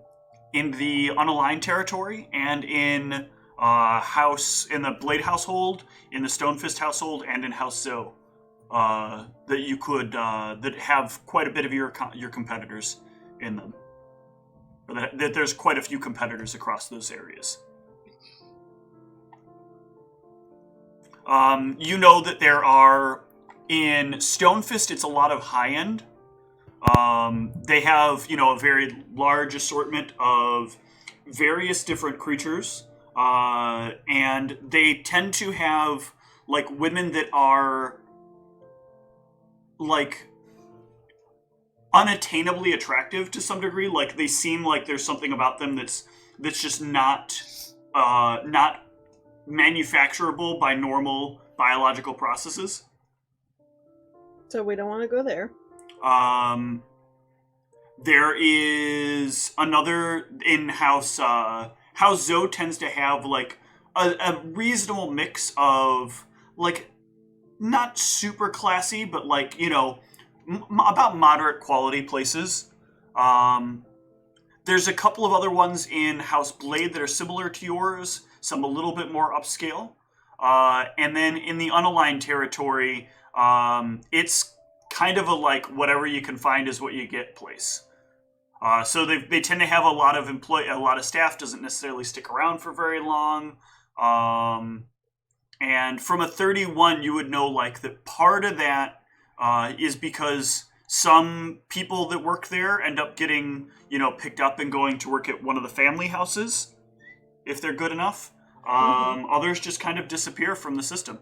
Speaker 2: the unaligned territory and in in the Blade household, in the Stonefist household, and in House Zoe, that you could that have quite a bit of your competitors in them. Or that there's quite a few competitors across those areas. You know that there are, in Stonefist, it's a lot of high-end. They have, a very large assortment of various different creatures, and they tend to have, women that are, unattainably attractive to some degree. They seem like there's something about them that's just not manufacturable by normal biological processes.
Speaker 6: So we don't want to go there.
Speaker 2: There is another in-house. How Zoe tends to have like a reasonable mix of like not super classy, but like about moderate quality places. There's a couple of other ones in House Blade that are similar to yours. Some a little bit more upscale, and then in the unaligned territory, it's kind of a like whatever you can find is what you get place. So they tend to have a lot of staff doesn't necessarily stick around for very long. And from a 31, you would know like that part of that is because some people that work there end up getting picked up and going to work at one of the family houses if they're good enough. Others just kind of disappear from the system.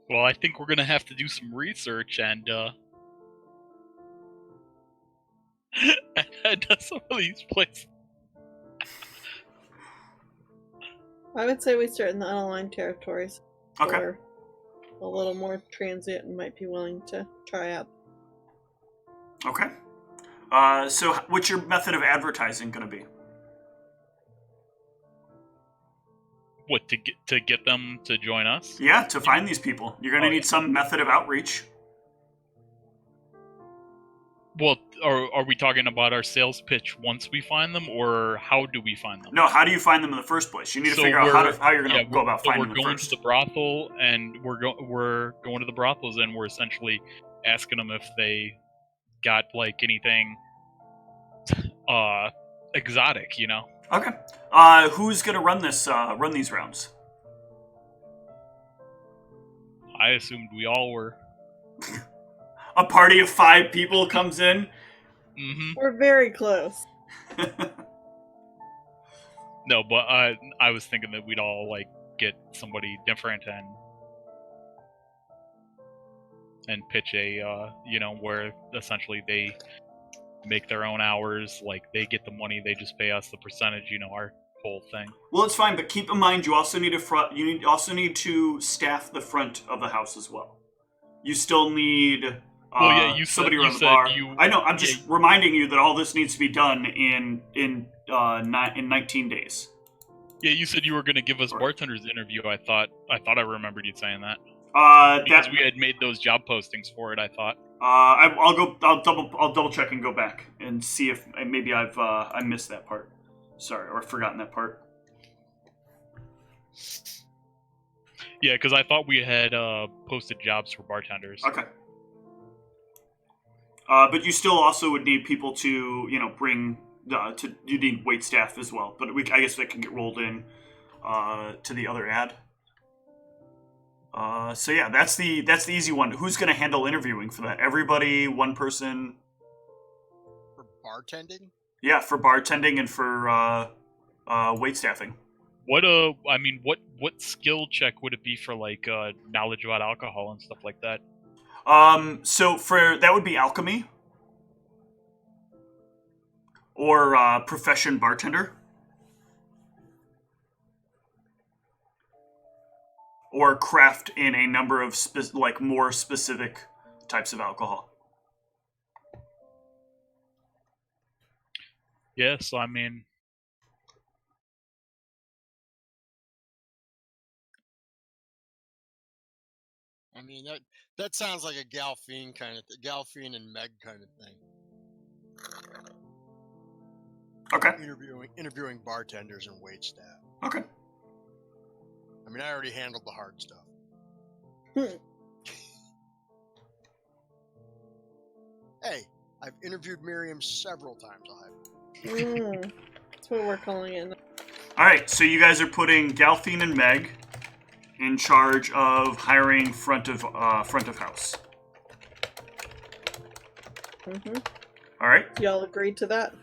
Speaker 1: Well, I think we're gonna have to do some research and head to some of these places.
Speaker 6: I would say we start in the unaligned territories.
Speaker 2: Okay.
Speaker 6: Or a little more transient and might be willing to try out.
Speaker 2: Okay. So what's your method of advertising going to be?
Speaker 1: What, to get them to join us?
Speaker 2: Yeah, to find these people. You're going to need some method of outreach.
Speaker 1: Well, are we talking about our sales pitch once we find them, or how do we find them?
Speaker 2: No, how do you find them in the first place? You need to figure out how you're going to go about finding them first.
Speaker 1: We're going to the brothel, and we're going to the brothels, and we're essentially asking them if they got like anything exotic,
Speaker 2: Okay. Who's going to run these rounds?
Speaker 1: I assumed we all were.
Speaker 2: A party of 5 people comes in.
Speaker 1: Mm-hmm.
Speaker 6: We're very close.
Speaker 1: No, but I was thinking that we'd all like get somebody different and pitch a where essentially they make their own hours, like they get the money, they just pay us the percentage, our whole thing.
Speaker 2: Well, it's fine, but keep in mind you also need to staff the front of the house as well. You still need somebody around the bar. I know. I'm just reminding you that all this needs to be done in 19 days.
Speaker 1: Yeah, you said you were going to give us bartenders interview. I thought I remembered you saying that. Because we had made those job postings for it. I thought.
Speaker 2: I'll double check and go back and see if maybe I missed that part. Sorry, or forgotten that part.
Speaker 1: Yeah, because I thought we had posted jobs for bartenders.
Speaker 2: Okay. But you still also would need people to, bring you need wait staff as well. But I guess that can get rolled in to the other ad. So yeah, that's the easy one. Who's going to handle interviewing for that? Everybody, one person.
Speaker 4: For bartending?
Speaker 2: Yeah, for bartending and for wait staffing.
Speaker 1: What skill check would it be for like knowledge about alcohol and stuff like that?
Speaker 2: So for that would be alchemy or profession bartender or craft in a number of more specific types of alcohol.
Speaker 1: Yeah, so I mean,
Speaker 4: that sounds like a Galfine Galfine and Meg kind of thing.
Speaker 2: Okay.
Speaker 4: Interviewing bartenders and wait staff.
Speaker 2: Okay.
Speaker 4: I already handled the hard stuff. Hey, I've interviewed Miriam several times.
Speaker 6: That's what we're calling it.
Speaker 2: All right, so you guys are putting Galfine and Meg in charge of hiring front of house.
Speaker 6: Mm-hmm.
Speaker 2: All right.
Speaker 6: Y'all agreed to that?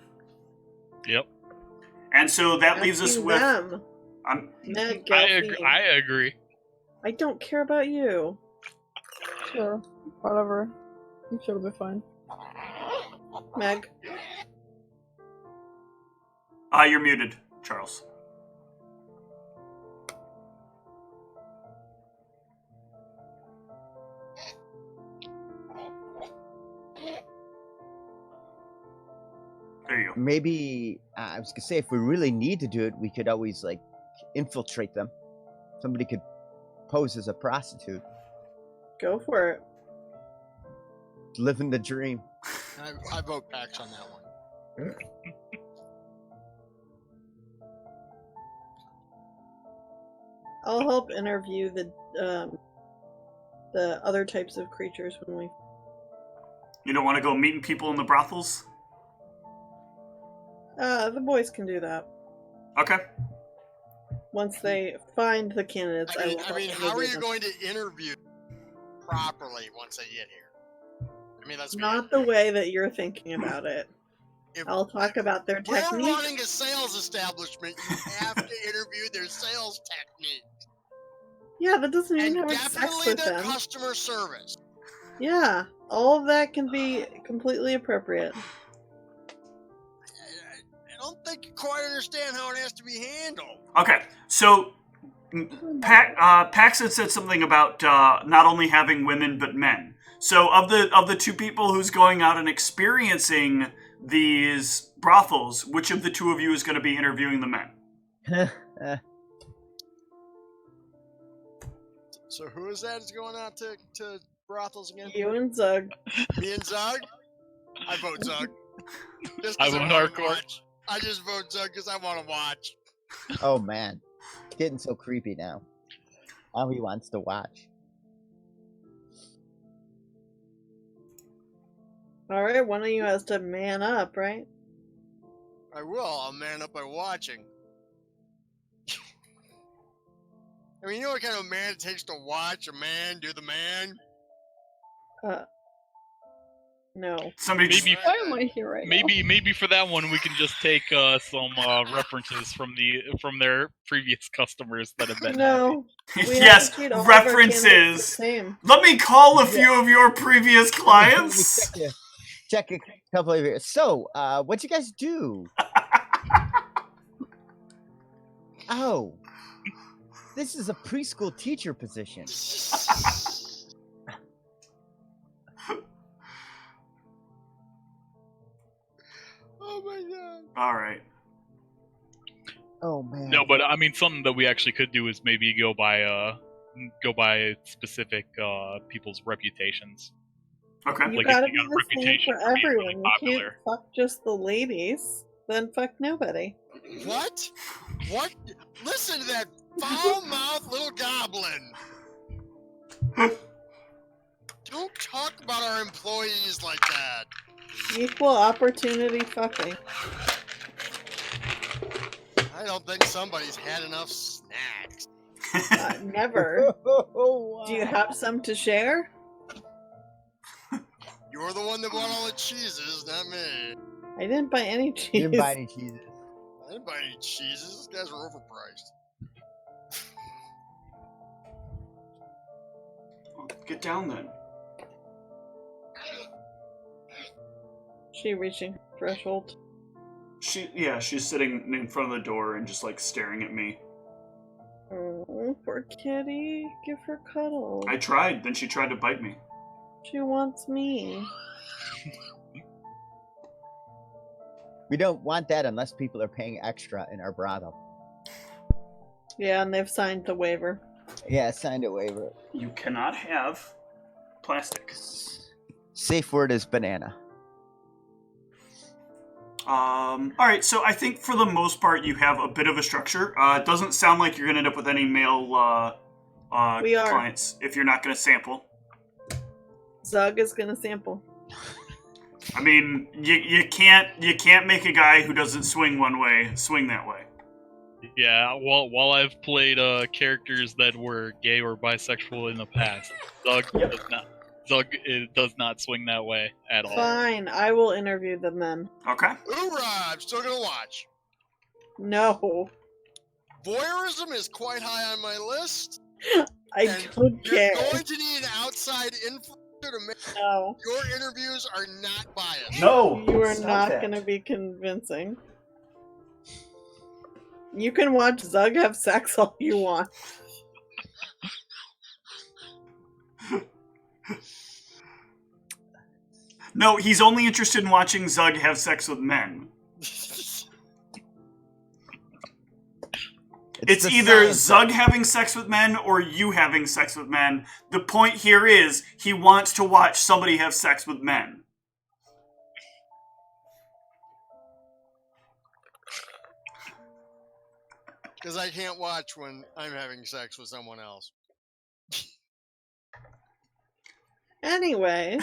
Speaker 1: Yep.
Speaker 2: And so that leaves us with
Speaker 6: them. Meg,
Speaker 1: I agree.
Speaker 6: I don't care about you.
Speaker 5: Sure. Whatever. I'm sure it'll be fine.
Speaker 6: Meg.
Speaker 2: You're muted, Charles. There you go.
Speaker 3: Maybe I was gonna say if we really need to do it, we could always like infiltrate them. Somebody could pose as a prostitute,
Speaker 6: Go for it.
Speaker 3: living the dream.
Speaker 4: I vote Pax on that one.
Speaker 6: I'll help interview the other types of creatures when we.
Speaker 2: You don't want to go meeting people in the brothels?
Speaker 6: The boys can do that
Speaker 2: Okay.
Speaker 6: once they find the candidates.
Speaker 4: I
Speaker 6: will
Speaker 4: mean,
Speaker 6: help
Speaker 4: how are
Speaker 6: interview
Speaker 4: you
Speaker 6: them.
Speaker 4: going to interview properly once they get here? I mean, that's
Speaker 6: Not the way that you're thinking about it.
Speaker 4: If
Speaker 6: I'll talk about their
Speaker 4: we're
Speaker 6: technique.
Speaker 4: running a sales establishment, you have to interview their sales technique.
Speaker 6: Yeah, that doesn't mean
Speaker 4: And
Speaker 6: having sex
Speaker 4: definitely
Speaker 6: with
Speaker 4: their
Speaker 6: them.
Speaker 4: customer service.
Speaker 6: Yeah, all of that can be completely appropriate.
Speaker 4: I don't think you quite understand how it has to be handled.
Speaker 2: Okay, so Pax had said something about not only having women but men. So of the two people who's going out and experiencing these brothels, which of the two of you is going to be interviewing the men?
Speaker 4: So who is that is going out to brothels again?
Speaker 6: You and Zug.
Speaker 4: Me and Zug? I vote Zug. Just
Speaker 1: I
Speaker 4: 'cause
Speaker 1: vote
Speaker 4: wanna
Speaker 1: hardcore.
Speaker 4: watch. I just vote Zug because I want to watch.
Speaker 3: Oh man, it's getting so creepy now. Now he wants to watch.
Speaker 6: Alright, one of you has to man up, right?
Speaker 4: I will. I'll man up by watching. I mean, you know what kind of man it takes to watch a man do the man?
Speaker 6: No.
Speaker 2: Somebody just,
Speaker 1: Maybe
Speaker 5: Why am I here right now?
Speaker 1: maybe for that one we can just take some references from their previous customers that have been
Speaker 6: No. We have
Speaker 2: yes,
Speaker 6: to treat all of our candidates the
Speaker 2: references.
Speaker 6: same.
Speaker 2: Let me call a few of your previous
Speaker 3: Let me
Speaker 2: clients.
Speaker 3: check a couple of you. So, what'd you guys do? Oh, this is a preschool teacher position.
Speaker 4: Oh my god.
Speaker 2: All right.
Speaker 3: Oh man.
Speaker 1: No, but I mean something that we actually could do is maybe go by specific people's reputations.
Speaker 2: Okay.
Speaker 6: You
Speaker 1: Like, if
Speaker 6: gotta
Speaker 1: you
Speaker 6: be
Speaker 1: got a
Speaker 6: the same
Speaker 1: reputation
Speaker 6: for
Speaker 1: for being really
Speaker 6: everyone. You can't
Speaker 1: popular.
Speaker 6: fuck just the ladies, then fuck nobody.
Speaker 4: What? What? Listen to that foul-mouthed little goblin. Don't talk about our employees like that.
Speaker 6: Equal opportunity fucking.
Speaker 4: I don't think somebody's had enough snacks.
Speaker 6: Never.
Speaker 3: Oh,
Speaker 6: Do you have some to share?
Speaker 4: You're the one that bought all the cheeses, not me.
Speaker 6: I didn't buy any cheese.
Speaker 3: You didn't buy any cheeses.
Speaker 4: I didn't buy any cheeses. These guys are overpriced.
Speaker 2: Get down then.
Speaker 6: She reaching threshold.
Speaker 2: She's sitting in front of the door and just like staring at me.
Speaker 6: Oh, poor kitty. Give her cuddles.
Speaker 2: I tried, then she tried to bite me.
Speaker 6: She wants me.
Speaker 3: We don't want that unless people are paying extra in our brothel.
Speaker 6: Yeah, and they've signed the waiver.
Speaker 3: Yeah, signed a waiver.
Speaker 2: You cannot have plastic.
Speaker 3: Safe word is banana.
Speaker 2: Alright, so I think for the most part you have a bit of a structure. It doesn't sound like you're going to end up with any male
Speaker 6: We are.
Speaker 2: clients if you're not going to sample.
Speaker 6: Zug is gonna sample.
Speaker 2: I mean, you can't make a guy who doesn't swing one way swing that way.
Speaker 1: Yeah, while I've played characters that were gay or bisexual in the past, Zug does not swing that way at all.
Speaker 6: Fine, I will interview them then.
Speaker 2: Okay.
Speaker 4: Hoorah! I'm still gonna watch.
Speaker 6: No,
Speaker 4: Voyeurism is quite high on my list.
Speaker 6: I
Speaker 4: And
Speaker 6: don't
Speaker 4: You're
Speaker 6: care.
Speaker 4: going to need an outside influencer to make
Speaker 6: No,
Speaker 4: your interviews are not biased.
Speaker 2: No.
Speaker 6: you are
Speaker 2: stop
Speaker 6: not
Speaker 2: that.
Speaker 6: gonna be convincing. You can watch Zug have sex all you want.
Speaker 2: No, he's only interested in watching Zug have sex with men. It's
Speaker 3: the
Speaker 2: either
Speaker 3: science.
Speaker 2: Zug having sex with men or you having sex with men. The point here is he wants to watch somebody have sex with men.
Speaker 4: Because I can't watch when I'm having sex with someone else.
Speaker 6: Anyway,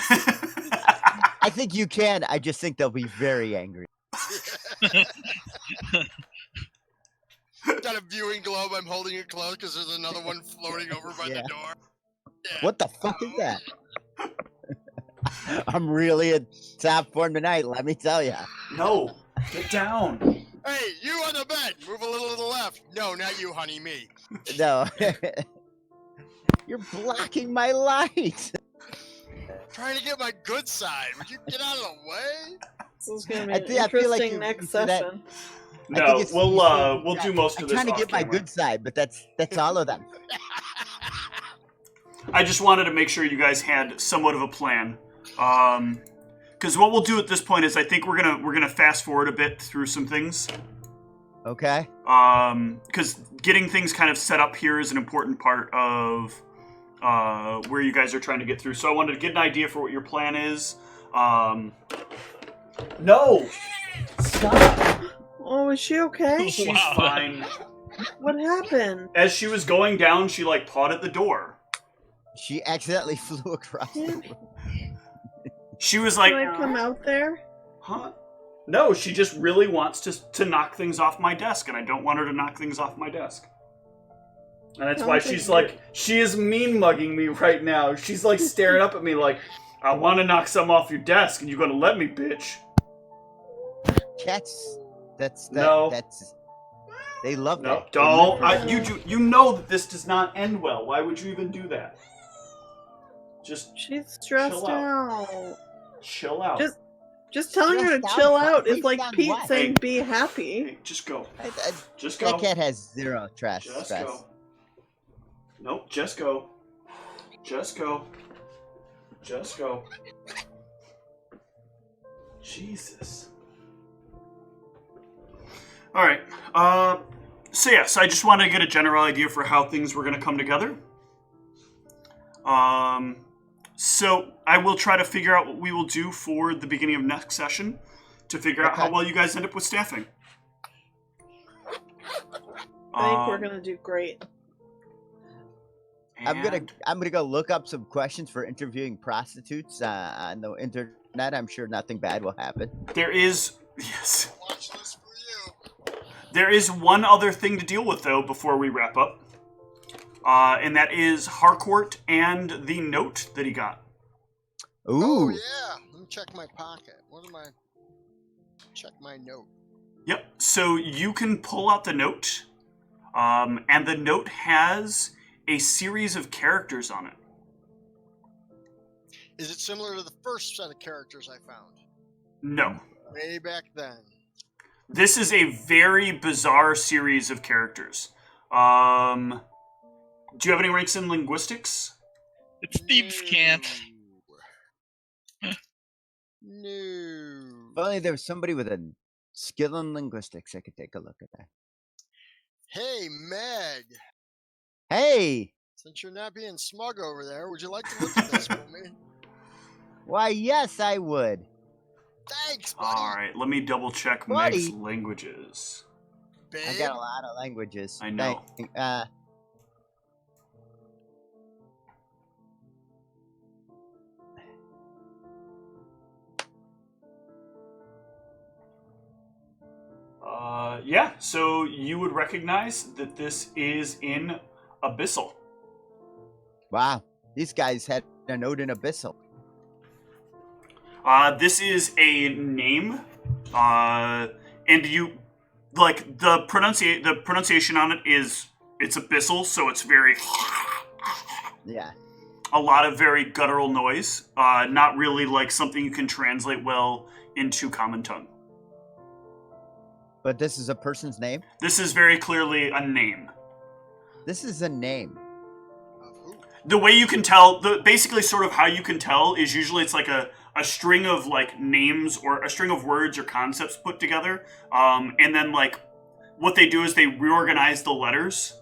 Speaker 3: I think you can. I just think they'll be very angry.
Speaker 4: Got a viewing globe. I'm holding it close because there's another one floating over by the door. Yeah.
Speaker 3: What the fuck is that? I'm really in top form tonight, let me tell you.
Speaker 2: No, get down.
Speaker 4: Hey, you on the bed. Move a little to the left. No, not you, honey. Me.
Speaker 3: No. You're blocking my light.
Speaker 4: Trying to get my good side. Would you get out of the way?
Speaker 6: this is going to be
Speaker 3: I
Speaker 6: an
Speaker 3: feel like
Speaker 6: interesting
Speaker 3: you
Speaker 6: next
Speaker 3: said that-
Speaker 6: session.
Speaker 2: No, we'll do most of this.
Speaker 3: I'm trying to
Speaker 2: off
Speaker 3: get my
Speaker 2: camera.
Speaker 3: good side, but that's all of them.
Speaker 2: I just wanted to make sure you guys had somewhat of a plan. Because what we'll do at this point is I think we're gonna fast forward a bit through some things.
Speaker 3: Okay.
Speaker 2: Because getting things kind of set up here is an important part of where you guys are trying to get through. So I wanted to get an idea for what your plan is. No! Stop!
Speaker 6: Oh, is she okay?
Speaker 2: She's
Speaker 1: Wow.
Speaker 2: fine.
Speaker 6: What happened?
Speaker 2: As she was going down, she pawed at the door.
Speaker 3: She accidentally flew across the room.
Speaker 2: She was like,
Speaker 6: Can I come out there?
Speaker 2: huh? No, she just really wants to knock things off my desk, and I don't want her to knock things off my desk. And that's why she's like, she is mean mugging me right now. She's like staring up at me like, I want to knock some off your desk, and you're gonna let me, bitch.
Speaker 3: Cats.
Speaker 2: No.
Speaker 3: They love
Speaker 2: No,
Speaker 3: that.
Speaker 2: don't. You know that this does not end well. Why would you even do that? Just
Speaker 6: She's stressed
Speaker 2: Chill out.
Speaker 6: out.
Speaker 2: chill out.
Speaker 6: Just telling her to
Speaker 3: Stressed
Speaker 6: chill
Speaker 3: out?
Speaker 6: out is like
Speaker 3: Based on
Speaker 6: Pete
Speaker 3: what?
Speaker 6: saying
Speaker 2: Hey.
Speaker 6: be happy.
Speaker 2: Hey, just go. Just
Speaker 3: That
Speaker 2: go.
Speaker 3: cat has zero stress.
Speaker 2: Just go. Nope, just go. Just go. Just go. Jesus. Alright. So yes, I just wanted to get a general idea for how things were going to come together. So I will try to figure out what we will do for the beginning of next session to figure out how
Speaker 3: Okay.
Speaker 2: well you guys end up with staffing.
Speaker 6: I think we're gonna do great.
Speaker 3: I'm gonna go look up some questions for interviewing prostitutes on the internet. I'm sure nothing bad will happen.
Speaker 2: There is yes.
Speaker 4: Watch this for you.
Speaker 2: There is one other thing to deal with though before we wrap up. And that is Harcourt and the note that he got.
Speaker 3: Ooh.
Speaker 4: Oh yeah. Let me check my pocket. What am I? Check my note.
Speaker 2: Yep. So you can pull out the note, and the note has a series of characters on it.
Speaker 4: Is it similar to the first set of characters I found?
Speaker 2: No.
Speaker 4: Way back then.
Speaker 2: This is a very bizarre series of characters. Do you have any ranks in linguistics?
Speaker 1: It's thieves can't.
Speaker 4: No.
Speaker 3: If only there was somebody with a skill in linguistics, I could take a look at that.
Speaker 4: Hey, Meg.
Speaker 3: Hey!
Speaker 4: Since you're not being smug over there, would you like to look at this with me?
Speaker 3: Why, yes, I would.
Speaker 4: Thanks, buddy.
Speaker 2: Alright, let me double check
Speaker 3: Buddy.
Speaker 2: Meg's languages.
Speaker 4: Babe.
Speaker 3: I got a lot of languages.
Speaker 2: I know. Yeah, so you would recognize that this is in Abyssal.
Speaker 3: Wow, these guys had a note in Abyssal.
Speaker 2: This is a name, and you like the pronunciation on it is it's Abyssal, so it's very
Speaker 3: Yeah.
Speaker 2: a lot of very guttural noise. Not really like something you can translate well into common tongue.
Speaker 3: But this is a person's name?
Speaker 2: This is very clearly a name.
Speaker 3: This is a name.
Speaker 4: Of who?
Speaker 2: The way you can tell, basically sort of how you can tell is usually it's like a string of like names or a string of words or concepts put together. And then like what they do is they reorganize the letters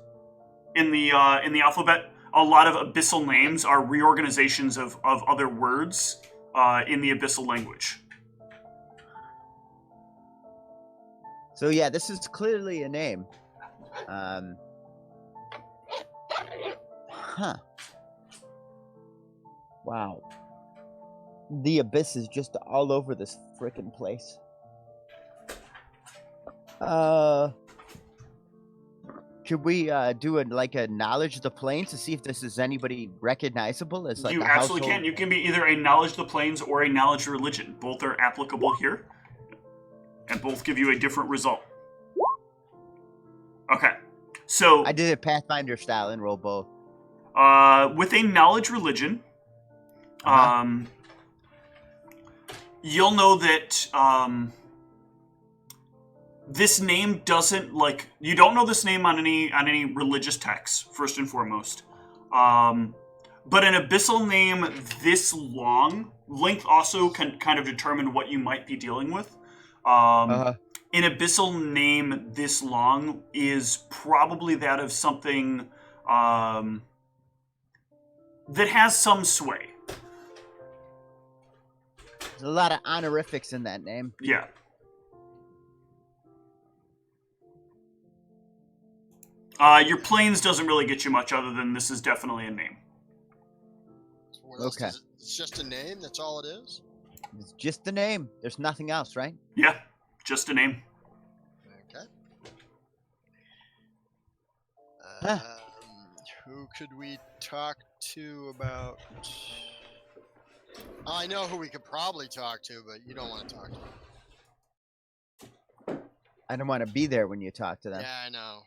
Speaker 2: in the alphabet. A lot of abyssal names are reorganizations of other words in the abyssal language.
Speaker 3: So yeah, this is clearly a name. Huh. Wow. The abyss is just all over this frickin' place. Should we do a knowledge of the planes to see if this is anybody recognizable as like
Speaker 2: you
Speaker 3: a
Speaker 2: absolutely
Speaker 3: household?
Speaker 2: can. You can be either a knowledge of the planes or a knowledge of religion. Both are applicable here, and both give you a different result. Okay, so
Speaker 3: I did it Pathfinder style and roll both.
Speaker 2: with a knowledge religion, you'll know that this name doesn't like you don't know this name on any religious texts first and foremost. But an abyssal name this length also can kind of determine what you might be dealing with. An abyssal name this long is probably that of something that has some sway.
Speaker 3: There's a lot of honorifics in that name.
Speaker 2: Yeah. Your planes doesn't really get you much other than this is definitely a name.
Speaker 4: So what else
Speaker 3: Okay.
Speaker 4: It's just a name. That's all it is.
Speaker 3: It's just the name. There's nothing else, right?
Speaker 2: Yeah, just a name.
Speaker 4: Okay.
Speaker 3: Huh.
Speaker 4: Who could we talk to about? I know who we could probably talk to, but you don't want to talk to them.
Speaker 3: I don't want to be there when you talk to them.
Speaker 4: Yeah, I know.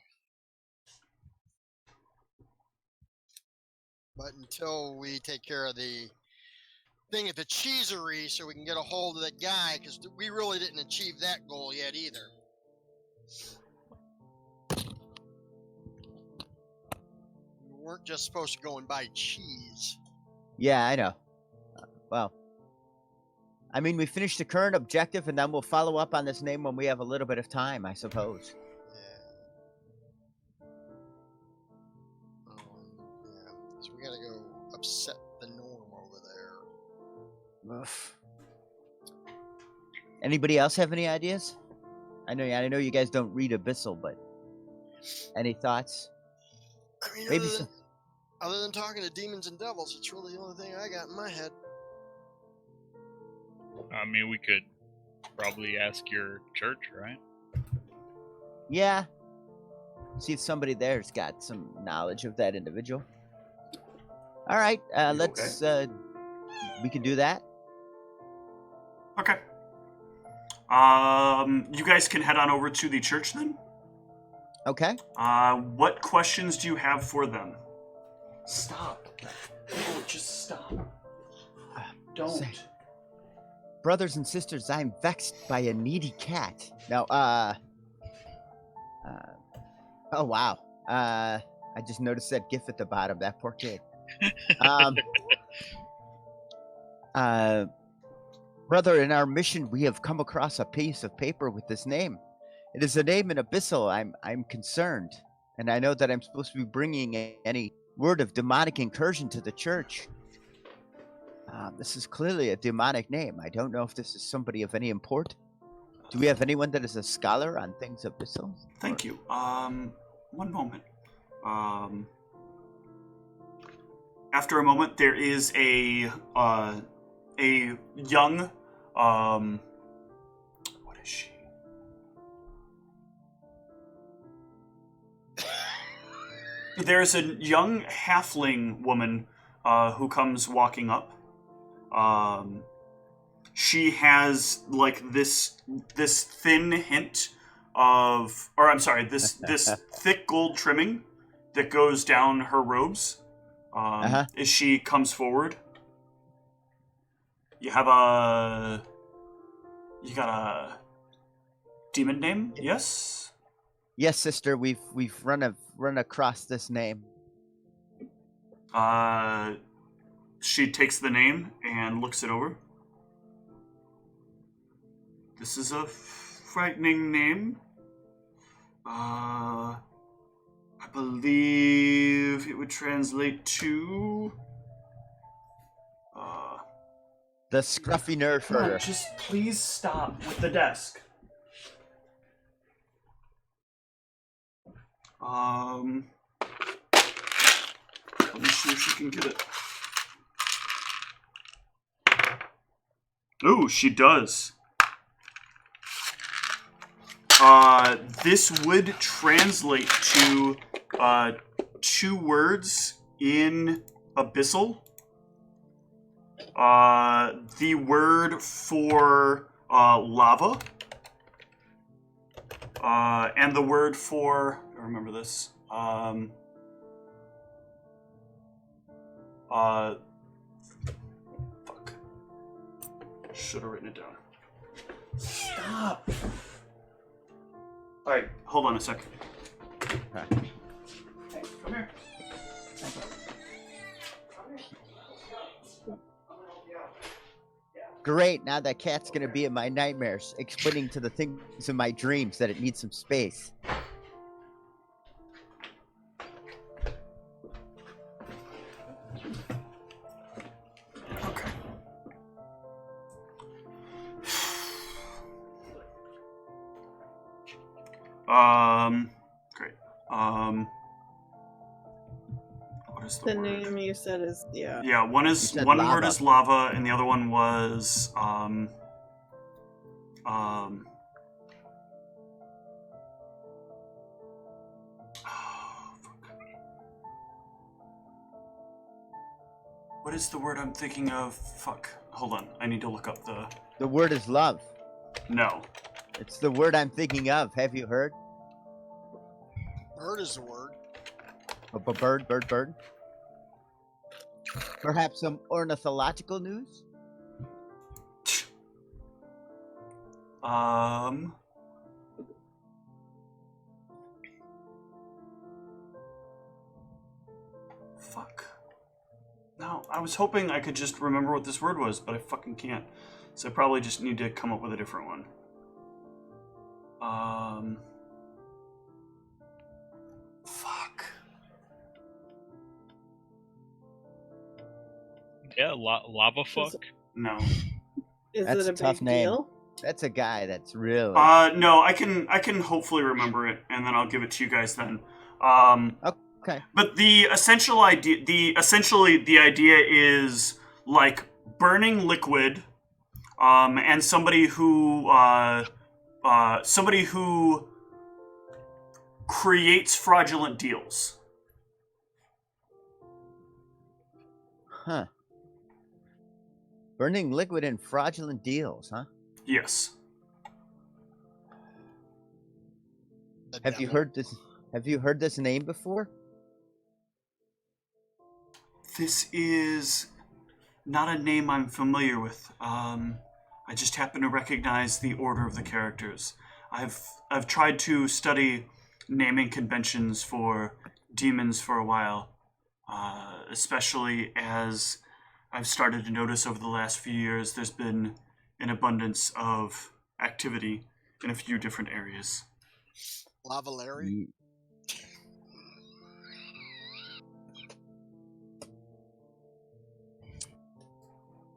Speaker 4: But until we take care of the thing at the cheesery so we can get a hold of that guy, because we really didn't achieve that goal yet either. We weren't just supposed to go and buy cheese.
Speaker 3: Yeah, I know. Well, I mean, we finished the current objective, and then we'll follow up on this name when we have a little bit of time, I suppose.
Speaker 4: Yeah. So we gotta go upset the norm over there.
Speaker 3: Oof. Anybody else have any ideas? I know you guys don't read Abyssal, but any thoughts?
Speaker 4: I mean,
Speaker 3: Maybe
Speaker 4: other than talking to demons and devils, it's really the only thing I got in my head.
Speaker 1: I mean, we could probably ask your church, right?
Speaker 3: Yeah. See if somebody there's got some knowledge of that individual. All right, let's. We can do that.
Speaker 2: Okay. You guys can head on over to the church then.
Speaker 3: Okay.
Speaker 2: What questions do you have for them?
Speaker 7: Stop. Oh, just stop. Don't.
Speaker 3: Say, brothers and sisters, I'm vexed by a needy cat. Now, oh wow. I just noticed that GIF at the bottom. That poor kid. Brother, in our mission, we have come across a piece of paper with this name. It is a name in Abyssal. I'm concerned, and I know that I'm supposed to be bringing any word of demonic incursion to the church. This is clearly a demonic name. I don't know if this is somebody of any import. Do we have anyone that is a scholar on things Abyssal?
Speaker 2: Thank you. One moment. After a moment, there is a young, what is she? There's a young halfling woman who comes walking up. She has like this thin hint of, or I'm sorry, this thick gold trimming that goes down her robes. As she comes forward, you got a demon name? Yes.
Speaker 3: Yes, sister. We've run across this name.
Speaker 2: She takes the name and looks it over. This is a frightening name. I believe it would translate to...
Speaker 3: The scruffy nerve
Speaker 2: No,
Speaker 3: herder.
Speaker 2: just please stop with the desk. Let me see if she can get it. Ooh, she does. This would translate to 2 words in Abyssal. The word for lava, and the word for, I remember this, fuck. Should have written it down. Stop! Alright, hold on a sec.
Speaker 3: Okay.
Speaker 2: Hey, come here.
Speaker 3: Great, now that cat's gonna be in my nightmares, explaining to the things in my dreams that it needs some space.
Speaker 2: Okay. Great. What is the
Speaker 6: The
Speaker 2: word?
Speaker 6: name you said is
Speaker 2: Yeah, one
Speaker 3: You
Speaker 2: is
Speaker 3: said
Speaker 2: one
Speaker 3: lava.
Speaker 2: word is lava, and the other one was what is the word I'm thinking of? Fuck. Hold on. I need to look up the...
Speaker 3: The word is love.
Speaker 2: No.
Speaker 3: It's the word I'm thinking of. Have you heard?
Speaker 4: Bird is a word.
Speaker 3: Bird. Perhaps some ornithological news?
Speaker 2: Fuck. No, I was hoping I could just remember what this word was, but I fucking can't. So I probably just need to come up with a different one. Fuck.
Speaker 1: Yeah, lava fuck.
Speaker 2: No.
Speaker 6: Is
Speaker 3: That's
Speaker 6: it a
Speaker 3: a tough
Speaker 6: big
Speaker 3: name.
Speaker 6: deal?
Speaker 3: That's a guy that's really...
Speaker 2: No, I can hopefully remember it, and then I'll give it to you guys then.
Speaker 3: Okay.
Speaker 2: But the essential idea, the idea is like burning liquid, and somebody who creates fraudulent deals.
Speaker 3: Huh. Burning liquid and fraudulent deals, huh?
Speaker 2: Yes.
Speaker 4: The
Speaker 3: Have you
Speaker 4: devil.
Speaker 3: heard this? Have you heard this name before?
Speaker 2: This is not a name I'm familiar with. I just happen to recognize the order of the characters. I've tried to study naming conventions for demons for a while, especially as I've started to notice over the last few years there's been an abundance of activity in a few different areas.
Speaker 4: Lava Larry?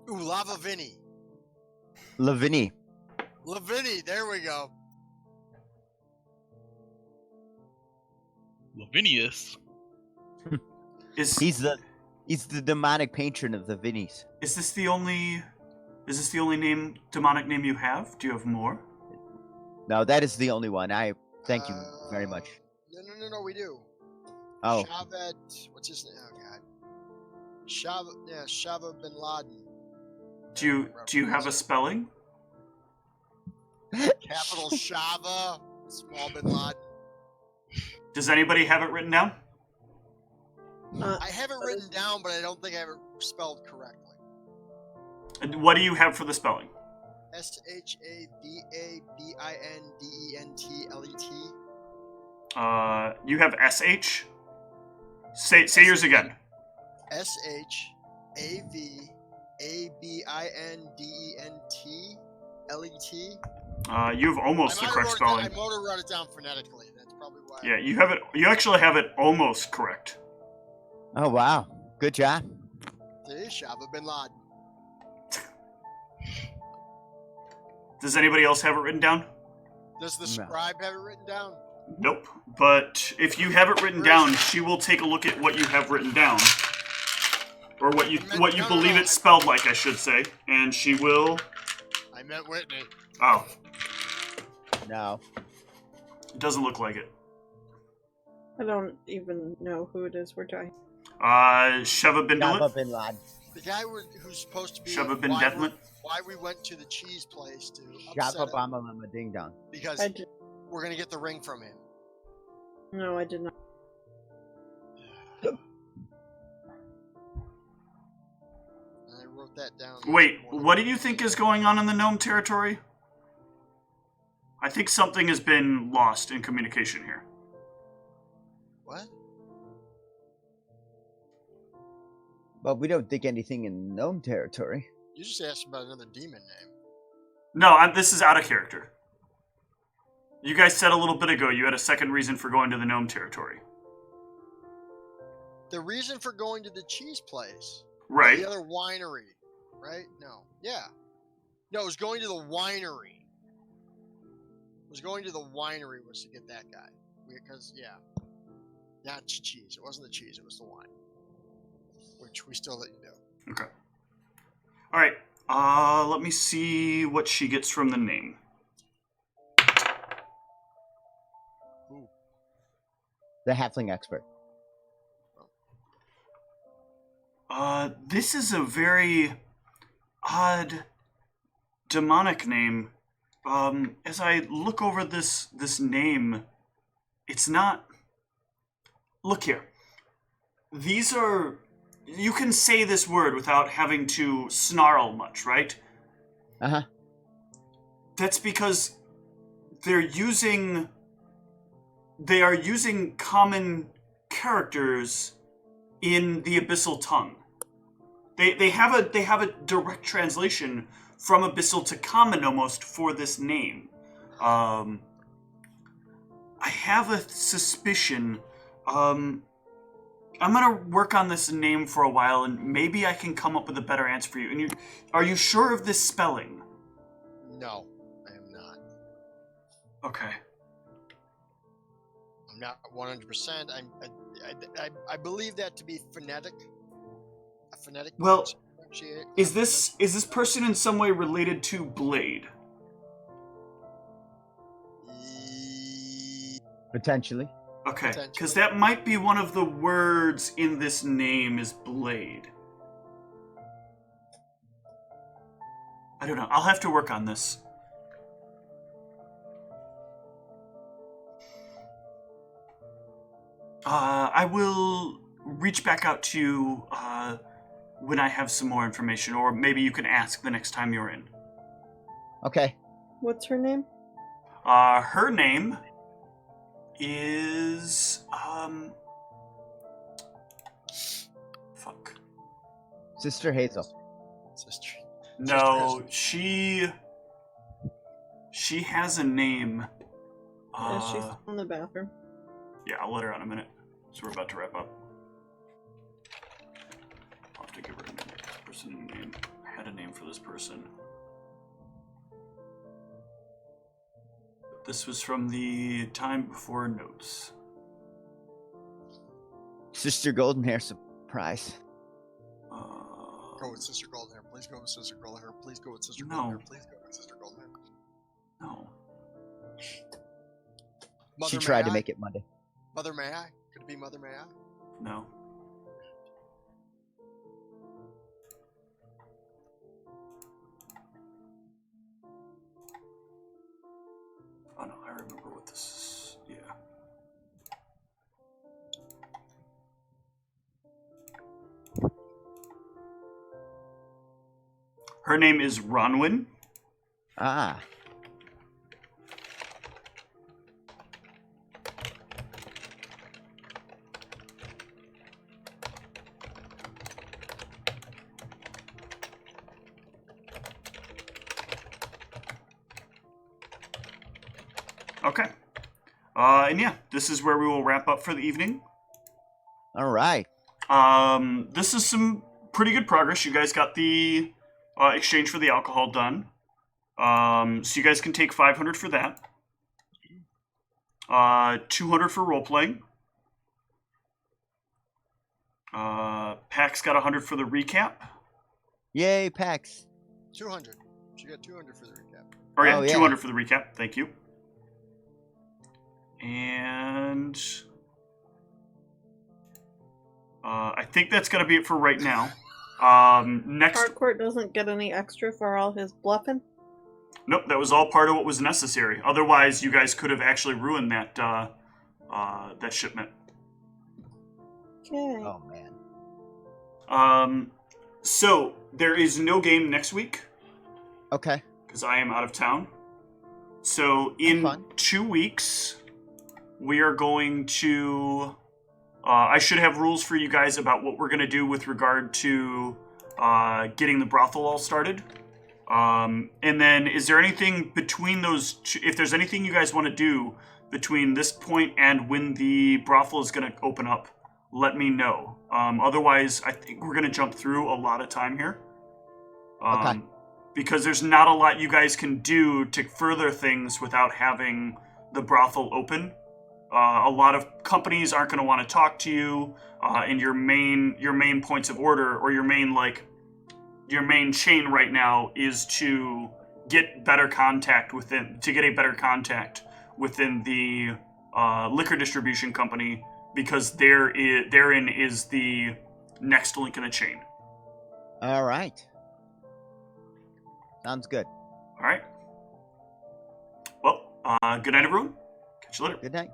Speaker 4: Ooh, Lava Vinny.
Speaker 3: Lavinie.
Speaker 4: Lavinny, there we go.
Speaker 1: Lavinius.
Speaker 2: Is
Speaker 3: He's the demonic patron of the Vinnies.
Speaker 2: this the only demonic name you have? Do you have more?
Speaker 3: No, that is the only one. I thank you very much.
Speaker 4: No, we do.
Speaker 3: Oh,
Speaker 4: Shaved, what's his name? Oh, God. Shava bin Laden.
Speaker 2: Do you have a spelling?
Speaker 4: Capital Shava, small bin Laden.
Speaker 2: Does anybody have it written down?
Speaker 4: I have it written down, but I don't think I have it spelled correctly.
Speaker 2: And what do you have for the spelling?
Speaker 4: SHAVABINDENTLET.
Speaker 2: You have SH? Say yours again.
Speaker 4: SHAVABINDENTLET.
Speaker 2: You have almost the correct spelling.
Speaker 4: I might have wrote it down phonetically. That's probably why.
Speaker 2: Yeah, you have it. You actually have it almost correct.
Speaker 3: Oh wow, good job.
Speaker 4: See, Shava bin Laden.
Speaker 2: Does anybody else have it written down?
Speaker 4: Does the scribe have it written down?
Speaker 2: Nope. But if you have it written down, she will take a look at what you have written down, or what you believe it's spelled like, I should say, and she will.
Speaker 4: I meant Whitney.
Speaker 2: Oh.
Speaker 3: No.
Speaker 2: It doesn't look like it.
Speaker 6: I don't even know who it is we're talking.
Speaker 2: Sheva bin
Speaker 3: Jabba bin Laden.
Speaker 4: The guy who's supposed to be
Speaker 2: Sheva bin Deathlet.
Speaker 4: Why we went to the cheese place to
Speaker 3: Jabba
Speaker 4: upset him,
Speaker 3: Bama Lama Ding Dong.
Speaker 4: because we're gonna get the ring from him.
Speaker 6: No, I did not.
Speaker 4: I wrote that down.
Speaker 2: Wait, what do you think is going on in the gnome territory? I think something has been lost in communication here.
Speaker 4: What?
Speaker 3: But we don't think anything in gnome territory.
Speaker 4: You just asked about another demon name.
Speaker 2: No, this is out of character. You guys said a little bit ago you had a second reason for going to the gnome territory.
Speaker 4: The reason for going to the cheese place.
Speaker 2: Right.
Speaker 4: The other winery. Right? No. Yeah. No, it was going to the winery. It was going to the winery was to get that guy. Because, yeah. Not cheese. It wasn't the cheese, it was the wine. Which we still let you know.
Speaker 2: Okay. Alright. Let me see what she gets from the name.
Speaker 4: Ooh.
Speaker 3: The halfling expert.
Speaker 2: This is a very odd demonic name. As I look over this name, it's not... Look here. These are... You can say this word without having to snarl much, right?
Speaker 3: Uh-huh.
Speaker 2: That's because they are using common characters in the Abyssal tongue. They have a direct translation from Abyssal to Common almost for this name. I have a suspicion. I'm gonna work on this name for a while, and maybe I can come up with a better answer for you. And are you sure of this spelling?
Speaker 4: No, I am not.
Speaker 2: Okay.
Speaker 4: I'm not 100%. I believe that to be phonetic. A phonetic.
Speaker 2: Well, is this person in some way related to Blade?
Speaker 3: Potentially.
Speaker 2: Okay, because that might be one of the words in this name is Blade. I don't know. I'll have to work on this. I will reach back out to you when I have some more information, or maybe you can ask the next time you're in.
Speaker 3: Okay.
Speaker 6: What's her name?
Speaker 2: Her name is fuck.
Speaker 3: Sister Hazel.
Speaker 4: Sister.
Speaker 2: No, she has a name.
Speaker 6: Yeah, she's in the bathroom.
Speaker 2: Yeah, I'll let her out in a minute. So we're about to wrap up. I'll have to give her a person name. I had a name for this person. This was from the time before notes.
Speaker 3: Sister Golden Hair surprise.
Speaker 4: Go with Sister Golden Hair. Please go with Sister Golden Hair. Please go with Sister
Speaker 2: No.
Speaker 4: Golden Hair. Please go with Sister Golden Hair.
Speaker 2: No.
Speaker 4: Mother,
Speaker 3: She tried to
Speaker 4: I?
Speaker 3: make it Monday.
Speaker 4: Mother, may I? Could it be Mother, may I?
Speaker 2: No. Oh no, I remember what this is. Yeah. Her name is Ronwyn.
Speaker 3: Ah.
Speaker 2: Okay. And yeah, this is where we will wrap up for the evening.
Speaker 3: All right.
Speaker 2: This is some pretty good progress. You guys got the exchange for the alcohol done. So you guys can take 500 for that. 200 for role playing. Pax got 100 for the recap.
Speaker 3: Yay, PAX.
Speaker 4: 200. She got 200 for the recap.
Speaker 2: Or yeah,
Speaker 3: Oh, yeah.
Speaker 2: 200 for the recap. Thank you. And I think that's gonna be it for right now. Next.
Speaker 6: Hardcourt doesn't get any extra for all his bluffing?
Speaker 2: Nope, that was all part of what was necessary. Otherwise, you guys could have actually ruined that that shipment.
Speaker 6: Okay.
Speaker 3: Oh, man.
Speaker 2: So there is no game next week
Speaker 3: Okay.
Speaker 2: because I am out of town. So in
Speaker 3: fun.
Speaker 2: 2 weeks, we are going to. I should have rules for you guys about what we're going to do with regard to getting the brothel all started. And then, is there anything between those two, if there's anything you guys want to do between this point and when the brothel is going to open up, let me know. Otherwise, I think we're going to jump through a lot of time here.
Speaker 3: Okay.
Speaker 2: Because there's not a lot you guys can do to further things without having the brothel open. A lot of companies aren't going to want to talk to you, and your main points of order, or your main chain right now is to get better contact within the liquor distribution company, because therein is the next link in the chain.
Speaker 3: All right. Sounds good.
Speaker 2: All right. Well, good night, everyone. Catch you later.
Speaker 3: Good night.